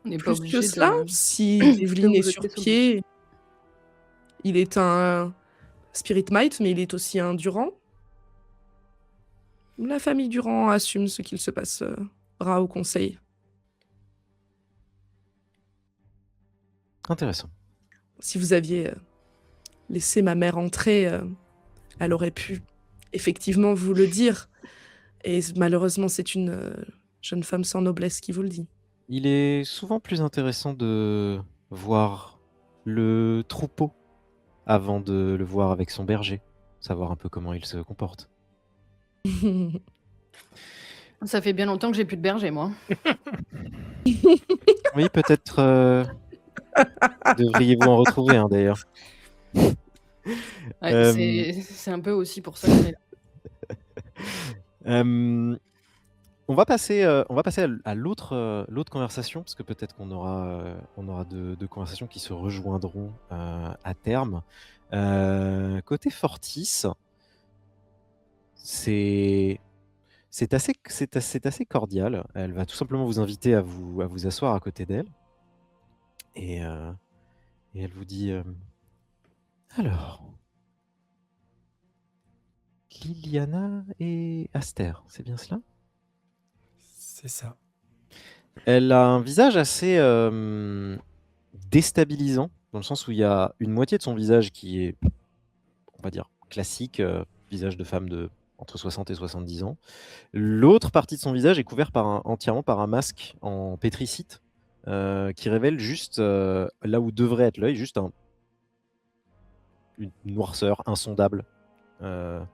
On n'est pas plus obligé que cela. de... Si Devlin vous est jeter sur sur le pied, il est un Spirit Might, mais il est aussi un Durand. La famille Durand assume ce qu'il se passera au conseil. Intéressant. Si vous aviez laissé ma mère entrer, elle aurait pu effectivement vous le dire. Et malheureusement, c'est une jeune femme sans noblesse qui vous le dit. Il est souvent plus intéressant de voir le troupeau avant de le voir avec son berger, savoir un peu comment il se comporte. Ça fait bien longtemps que j'ai plus de berger, moi. Oui, peut-être devriez-vous en retrouver un d'ailleurs. Ouais, c'est un peu aussi pour ça qu'on est là. On va passer à l'autre conversation, parce que peut-être qu'on aura deux conversations qui se rejoindront à terme. Côté Fortis, c'est c'est assez cordial. Elle va tout simplement vous inviter à vous asseoir à côté d'elle et elle vous dit, «Alors, Liliana et Aster, c'est bien cela?» C'est ça. Elle a un visage assez, déstabilisant, dans le sens où il y a une moitié de son visage qui est, on va dire, classique, visage de femme de entre 60 et 70 ans. L'autre partie de son visage est couvert entièrement par un masque en pétricite, qui révèle juste, là où devrait être l'œil, juste une noirceur insondable. Il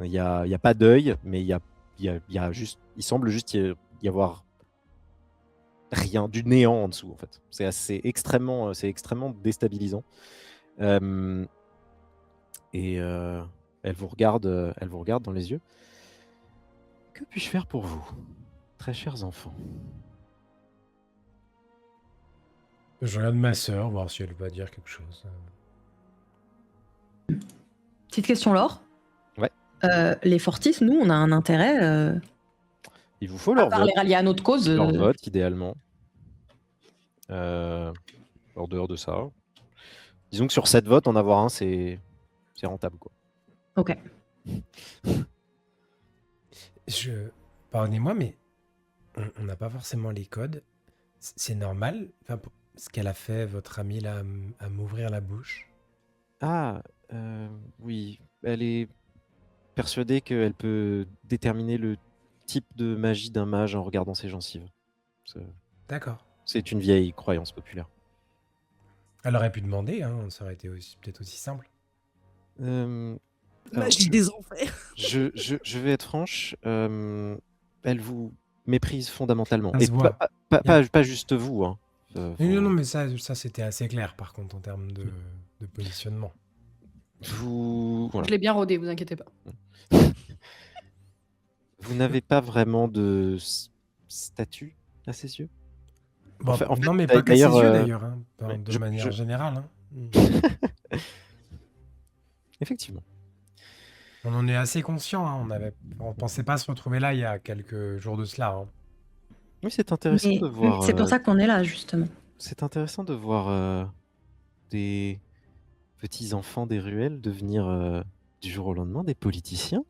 y a pas d'œil, mais il y a juste il semble juste y avoir rien, du néant en dessous, en fait. C'est extrêmement déstabilisant. Hem et elle vous regarde dans les yeux. «Que puis-je faire pour vous, très chers enfants?» Je regarde ma sœur, voir si elle va dire quelque chose. Petite question, Laure. Ouais. Les Fortis, nous, on a un intérêt. Il vous faut À leur part vote. les rallier à notre cause. Leur vote, idéalement. En dehors de ça, disons que sur 7 votes, en avoir un, c'est rentable, quoi. Ok. Pardonnez-moi, mais on n'a pas forcément les codes. C'est normal, enfin, ce qu'elle a fait, votre amie, là, à m'ouvrir la bouche. Ah, oui, elle est persuadée qu'elle peut déterminer le type de magie d'un mage en regardant ses gencives. D'accord. C'est une vieille croyance populaire. Elle aurait pu demander, hein, ça aurait été peut-être aussi simple. Alors, Magie des enfers. je vais être franche, elle vous méprise fondamentalement. Ça Et se voit. pas juste vous, hein. Non, mais ça c'était assez clair, par contre, en termes de positionnement. Voilà. Je l'ai bien rodé, vous inquiétez pas. Vous n'avez pas vraiment de statut à ses yeux? Bon, En fait, non, mais pas qu'à ses d'ailleurs, yeux, d'ailleurs, hein, ouais, de manière générale. Hein. Effectivement. On en est assez conscient, hein, on pensait pas se retrouver là il y a quelques jours de cela. Hein. Oui, c'est intéressant Mais de voir. c'est pour ça qu'on est là, justement. C'est intéressant de voir des petits enfants des ruelles devenir du jour au lendemain des politiciens.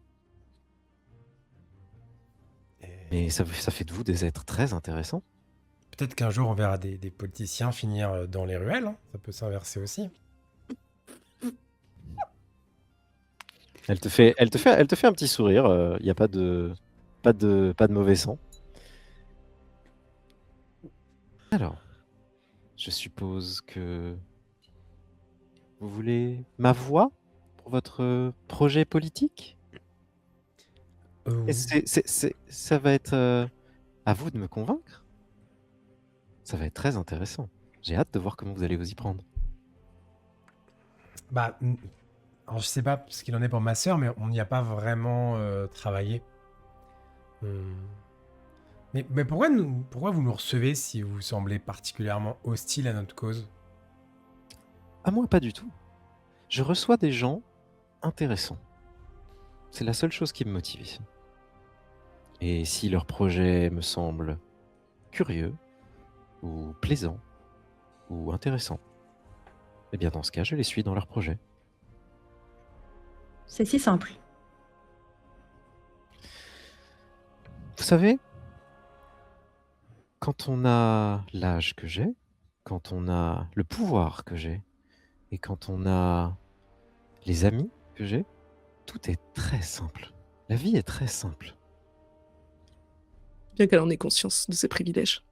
Et ça fait de vous des êtres très intéressants. Peut-être qu'un jour on verra des politiciens finir dans les ruelles, hein. Ça peut s'inverser aussi. Elle te fait un petit sourire. Il n'y a pas de mauvais sang. Alors, je suppose que vous voulez ma voix pour votre projet politique? Et ça va être à vous de me convaincre. Ça va être très intéressant. J'ai hâte de voir comment vous allez vous y prendre. Bah, alors je sais pas ce qu'il en est pour ma sœur, mais on n'y a pas vraiment travaillé. Mais pourquoi vous nous recevez si vous semblez particulièrement hostile à notre cause? À moi, pas du tout. Je reçois des gens intéressants. C'est la seule chose qui me motive ici. Et si leur projet me semble curieux, ou plaisant, ou intéressant, eh bien dans ce cas, je les suis dans leur projet. C'est si simple. Vous savez, quand on a l'âge que j'ai, quand on a le pouvoir que j'ai, et quand on a les amis que j'ai, tout est très simple. La vie est très simple. Bien qu'elle en ait conscience de ses privilèges.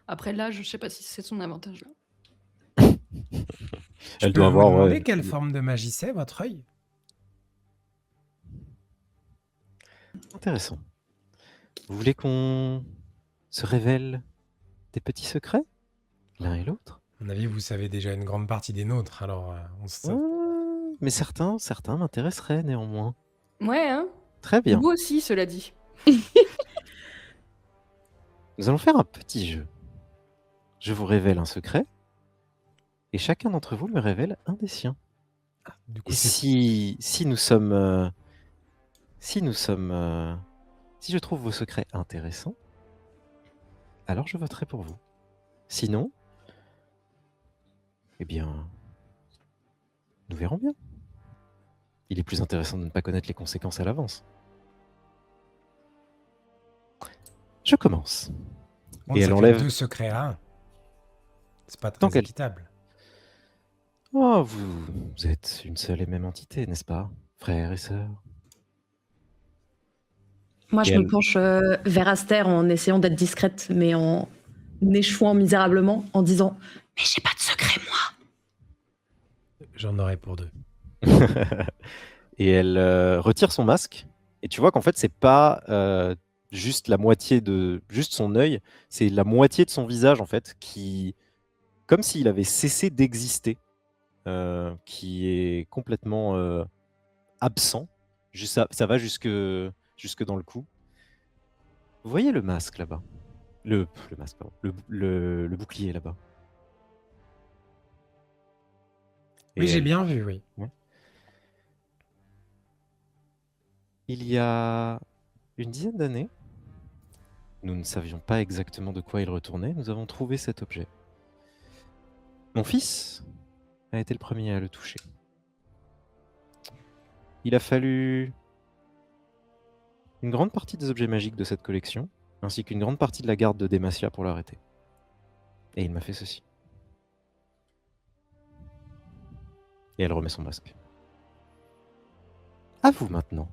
Après là, je sais pas si c'est son avantage. Je peux vous demander quelle forme de magie c'est, votre œil? Intéressant. Vous voulez qu'on se révèle des petits secrets, l'un et l'autre? À mon avis, vous savez déjà une grande partie des nôtres, alors mais certains m'intéresseraient néanmoins. Ouais, hein. Très bien. Vous aussi, cela dit. Nous allons faire un petit jeu. Je vous révèle un secret, et chacun d'entre vous me révèle un des siens. du coup, Et si nous sommes Si nous sommes... si je trouve vos secrets intéressants, alors je voterai pour vous. Sinon, eh bien, nous verrons bien. Il est plus intéressant de ne pas connaître les conséquences à l'avance. Je commence. Bon, Et ça elle fait enlève... 2 secrets à 1. C'est pas Tant très qu'elle... équitable. Oh, vous êtes une seule et même entité, n'est-ce pas? Frères et sœurs. Moi, Et je me elle... penche vers Aster en essayant d'être discrète, mais en échouant misérablement, en disant « Mais j'ai pas de secret, moi !» J'en aurais pour 2. Et elle retire son masque. Et tu vois qu'en fait, c'est pas juste la moitié de... juste son œil, c'est la moitié de son visage, en fait, qui... comme s'il avait cessé d'exister, qui est complètement absent. Juste ça va jusque dans le cou. Vous voyez le masque là-bas? Le masque, pardon. Le bouclier là-bas. Oui, Et j'ai elle- bien vu, oui. Ouais. Il y a une dizaine d'années, nous ne savions pas exactement de quoi il retournait, nous avons trouvé cet objet. Mon fils a été le premier à le toucher. Il a fallu une grande partie des objets magiques de cette collection, ainsi qu'une grande partie de la garde de Demacia pour l'arrêter. Et il m'a fait ceci. Et elle remet son masque. À vous maintenant.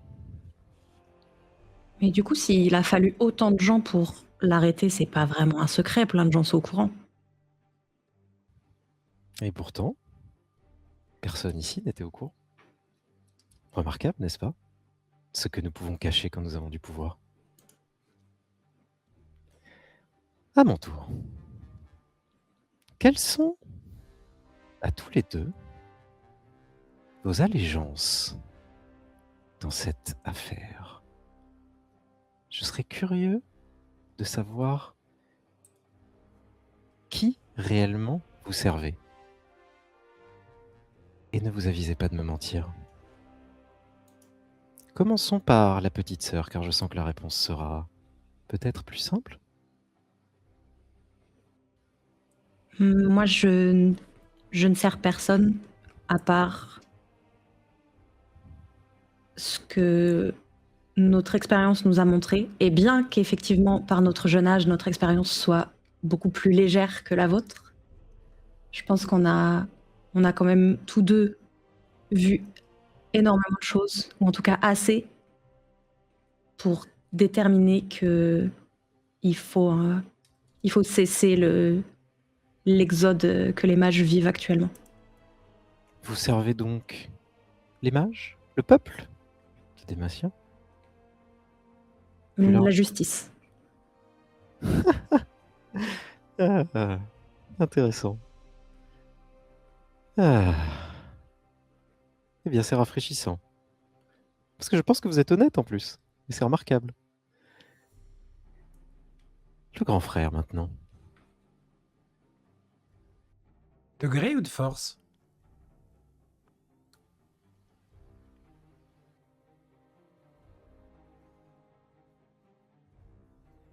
Mais du coup, s'il a fallu autant de gens pour l'arrêter, c'est pas vraiment un secret, plein de gens sont au courant. Et pourtant, personne ici n'était au courant. Remarquable, n'est-ce pas? Ce que nous pouvons cacher quand nous avons du pouvoir. À mon tour. Quelles sont, à tous les deux, vos allégeances dans cette affaire? Je serais curieux de savoir qui réellement vous servez. Et ne vous avisez pas de me mentir. Commençons par la petite sœur, car je sens que la réponse sera peut-être plus simple. Moi, je ne sers personne à part ce que notre expérience nous a montré. Et bien qu'effectivement, par notre jeune âge, notre expérience soit beaucoup plus légère que la vôtre, je pense qu'on a quand même tous deux vu énormément de choses, ou en tout cas assez, pour déterminer que il faut cesser l'exode que les mages vivent actuellement. Vous servez donc les mages, le peuple des Demaciens? Plus La large. justice. Intéressant. Eh bien, c'est rafraîchissant. Parce que je pense que vous êtes honnête en plus. Et c'est remarquable. Le grand frère maintenant. De gré ou de force?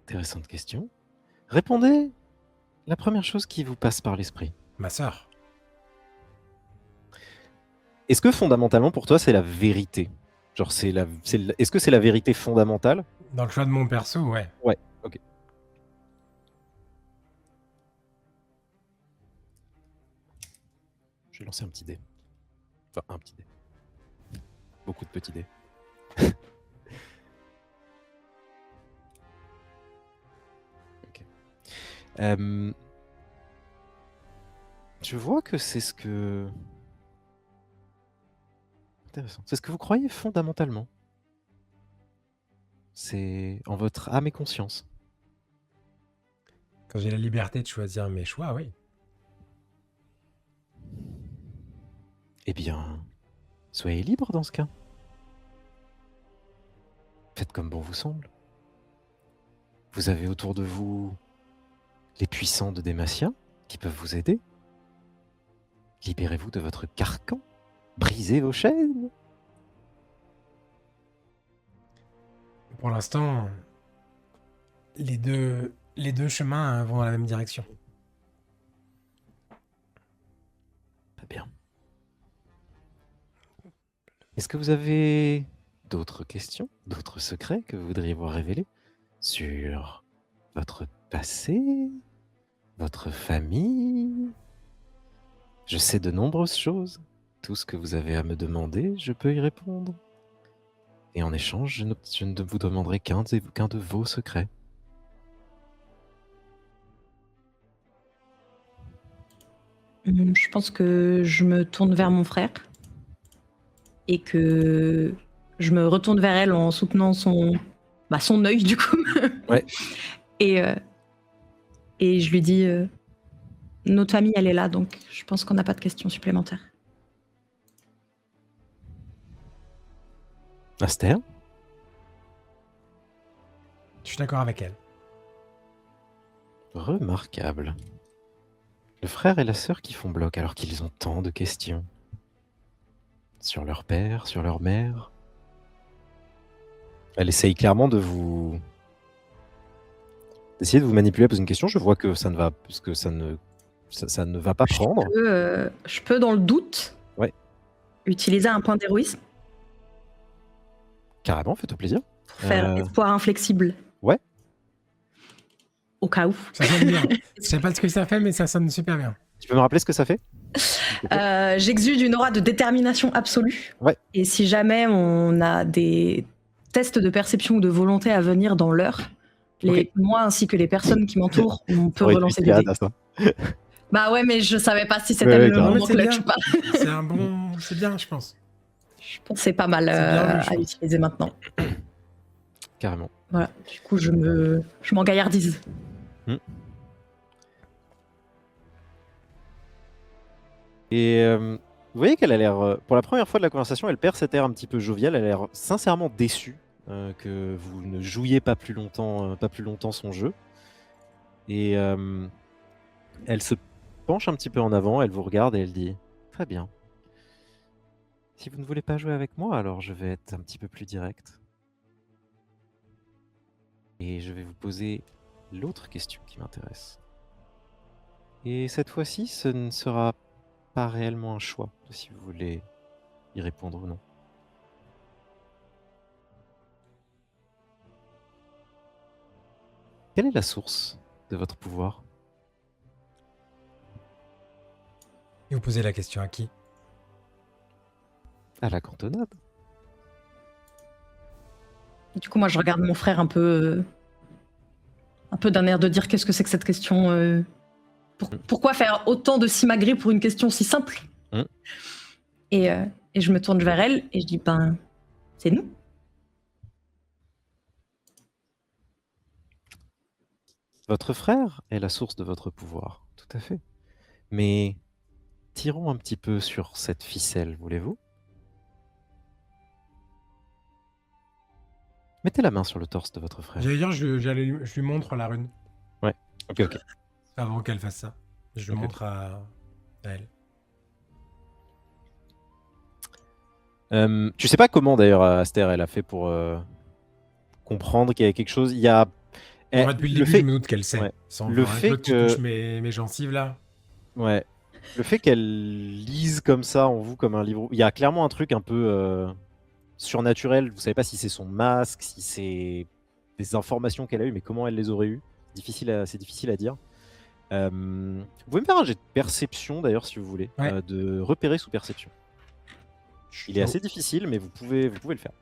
Intéressante question. Répondez la première chose qui vous passe par l'esprit. Ma sœur. Est-ce que fondamentalement pour toi c'est la vérité? Genre est-ce que c'est la vérité fondamentale? Dans le choix de mon perso, ouais. Ouais, ok. Je vais lancer un petit dé. Enfin, un petit dé. Beaucoup de petits dés. Ok. Je vois que c'est ce que... Intéressant. C'est ce que vous croyez fondamentalement. C'est en votre âme et conscience. Quand j'ai la liberté de choisir mes choix, oui. Eh bien, soyez libre dans ce cas. Faites comme bon vous semble. Vous avez autour de vous les puissants de Demacia qui peuvent vous aider. Libérez-vous de votre carcan. Brisez vos chaînes. Pour l'instant, les deux chemins vont dans la même direction. Très bien. Est-ce que vous avez d'autres questions, d'autres secrets que vous voudriez voir révélés sur votre passé, votre famille? Je sais de nombreuses choses. Tout ce que vous avez à me demander, je peux y répondre. Et en échange, je ne vous demanderai qu'un de vos secrets. Je pense que je me tourne vers mon frère et que je me retourne vers elle en soutenant son œil du coup. Ouais. Et je lui dis notre famille elle est là, donc je pense qu'on n'a pas de questions supplémentaires. Aster? Je suis d'accord avec elle. Remarquable. Le frère et la sœur qui font bloc alors qu'ils ont tant de questions. Sur leur père, sur leur mère. Elle essaye clairement d'essayer de vous manipuler à poser une question. Je vois que ça ne va pas prendre. Je peux dans le doute utiliser un point d'héroïsme Carrément, fais-toi plaisir. pour faire espoir inflexible. Ouais. Au cas où. Ça sonne bien. Je sais pas ce que ça fait, mais ça sonne super bien. Tu peux me rappeler ce que ça fait? J'exude une aura de détermination absolue. Ouais. Et si jamais on a des tests de perception ou de volonté à venir dans l'heure, moi ainsi que les personnes qui m'entourent, on peut relancer des dés. Bah ouais, mais je savais pas si c'était le moment clutch ou pas. C'est bien, je pense. Je pense que c'est pas mal à utiliser maintenant. Carrément. Voilà, du coup je m'engaillardise. Et vous voyez qu'elle a l'air, pour la première fois de la conversation, elle perd cet air un petit peu jovial. Elle a l'air sincèrement déçue que vous ne jouiez pas plus longtemps son jeu. Et elle se penche un petit peu en avant, elle vous regarde et elle dit « Très bien. Si vous ne voulez pas jouer avec moi, alors je vais être un petit peu plus direct. Et je vais vous poser l'autre question qui m'intéresse. Et cette fois-ci, ce ne sera pas réellement un choix de si vous voulez y répondre ou non. Quelle est la source de votre pouvoir? Et vous posez la question à qui? À la cantonade. Du coup, moi, je regarde mon frère un peu d'un air de dire qu'est-ce que c'est que cette question pourquoi faire autant de simagrées pour une question si simple? Et je me tourne vers elle et je dis c'est nous. Votre frère est la source de votre pouvoir, tout à fait. Mais tirons un petit peu sur cette ficelle, voulez-vous? Mettez la main sur le torse de votre frère. J'allais dire, je lui montre la rune. Ouais, ok. Avant qu'elle fasse ça. Je le montre à elle. Tu sais pas comment d'ailleurs Aster elle a fait pour comprendre qu'il y avait quelque chose. Il y a. Depuis le début, je me doute qu'elle sait. Ouais. Sans le fait que tu touches mes gencives là. Ouais. Le fait qu'elle lise comme ça en vous comme un livre. Il y a clairement un truc un peu surnaturel. Vous savez pas si c'est son masque, si c'est des informations qu'elle a eues, mais comment elle les aurait eues. C'est difficile à dire. Vous pouvez me faire un jet de perception d'ailleurs si vous voulez, de repérer sous perception. Il est assez difficile, mais vous pouvez le faire.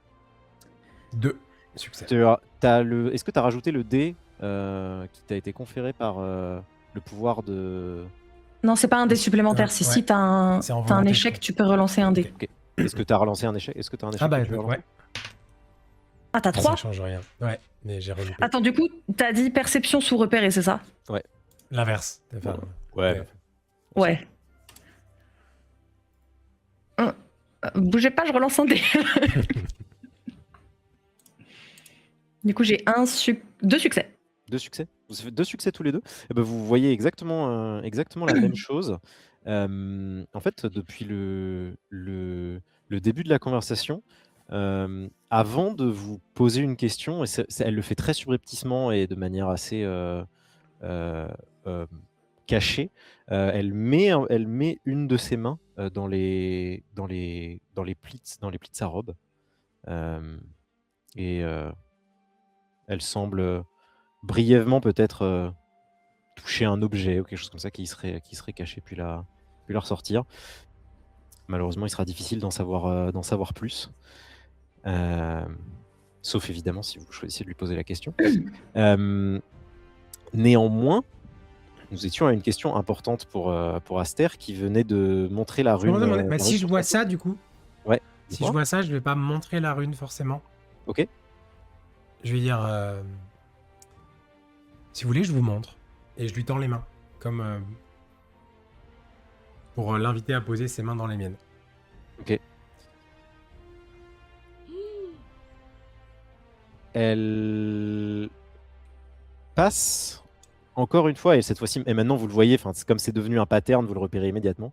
2 succès. Est-ce que tu as rajouté le dé qui t'a été conféré par le pouvoir de... Non, c'est pas un dé supplémentaire. Si tu as un échec, tu peux relancer un dé. Okay. Est-ce que tu as relancé un échec? Est-ce que tu as un échec? Ah bah ouais. Ah, t'as 3? Ça change rien. Ouais, mais j'ai reloupé. Attends, du coup, t'as dit perception sous repéré, c'est ça? Ouais. L'inverse. Enfin, ouais. Bougez pas, je relance un dé. Du coup, j'ai 2 succès. 2 succès? Vous avez 2 succès tous les deux? Et ben, vous voyez exactement la même chose. En fait, depuis le début de la conversation, Avant de vous poser une question, et elle le fait très subrepticement et de manière assez cachée, elle met une de ses mains dans les plis de sa robe. Et elle semble brièvement peut-être toucher un objet ou quelque chose comme ça qui serait caché, puis la ressortir. Malheureusement, il sera difficile d'en savoir plus. Sauf évidemment si vous choisissez de lui poser la question. Néanmoins, nous étions à une question importante pour Aster qui venait de montrer la rune. Mais si je vois ça, du coup, ouais, si je vois ça, je vais pas montrer la rune forcément. Ok. Je vais dire, si vous voulez, je vous montre. Et je lui tends les mains, comme pour l'inviter à poser ses mains dans les miennes. Ok. Elle passe encore une fois, et cette fois-ci, et maintenant vous le voyez, comme c'est devenu un pattern, vous le repérez immédiatement.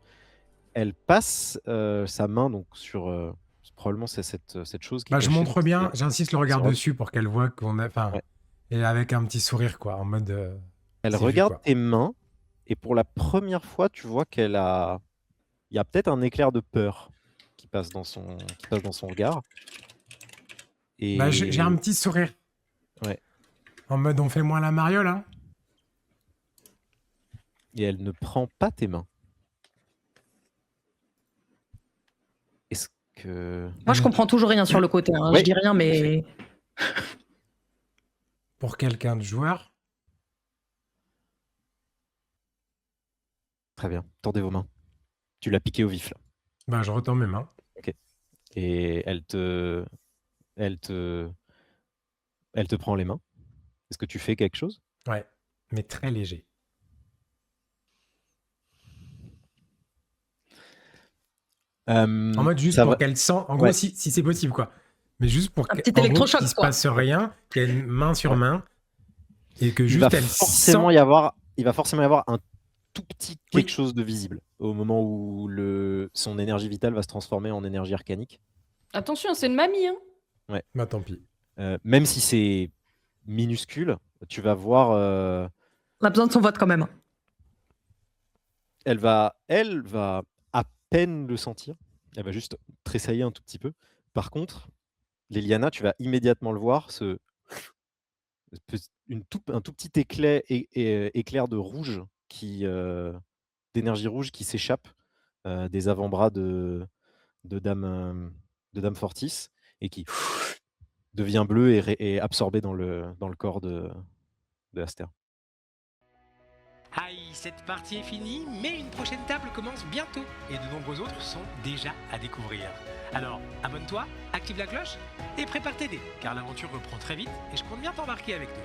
Elle passe sa main donc sur probablement c'est cette chose qui est je cachée, montre bien, j'insiste le regard dessus pour qu'elle voit qu'on a, Ouais. et avec un petit sourire quoi, en mode. Elle c'est vu, regarde quoi. tes mains et pour la première fois, tu vois il y a peut-être un éclair de peur qui passe dans son regard. Et J'ai un petit sourire. Ouais. En mode on fait moins la mariole, hein. Et elle ne prend pas tes mains. Est-ce que... Moi, je comprends toujours rien sur le côté. Hein. Ouais. Je dis rien, mais... Pour quelqu'un de joueur. Très bien. Tendez vos mains. Tu l'as piqué au vif, là. Je retends mes mains. Ok. Et elle te prend les mains. Est-ce que tu fais quelque chose? Ouais, mais très léger. En mode juste pour qu'elle sente, en gros, si c'est possible, quoi. Mais juste pour qu'il ne se passe rien, qu'il y ait une main sur main, et que juste elle sent... Il va forcément y avoir un tout petit quelque chose de visible au moment où son énergie vitale va se transformer en énergie arcanique. Attention, c'est une mamie, hein. Ouais. Tant pis. Même si c'est minuscule, tu vas voir... On a besoin de son vote quand même. Elle va à peine le sentir. Elle va juste tressailler un tout petit peu. Par contre, Liliana, tu vas immédiatement le voir, un tout petit éclair de rouge, d'énergie rouge qui s'échappe des avant-bras de Dame Fortis et qui devient bleu et absorbé dans le corps de Aster. Aïe, cette partie est finie, mais une prochaine table commence bientôt et de nombreux autres sont déjà à découvrir. Alors, abonne-toi, active la cloche et prépare tes dés, car l'aventure reprend très vite et je compte bien t'embarquer avec nous.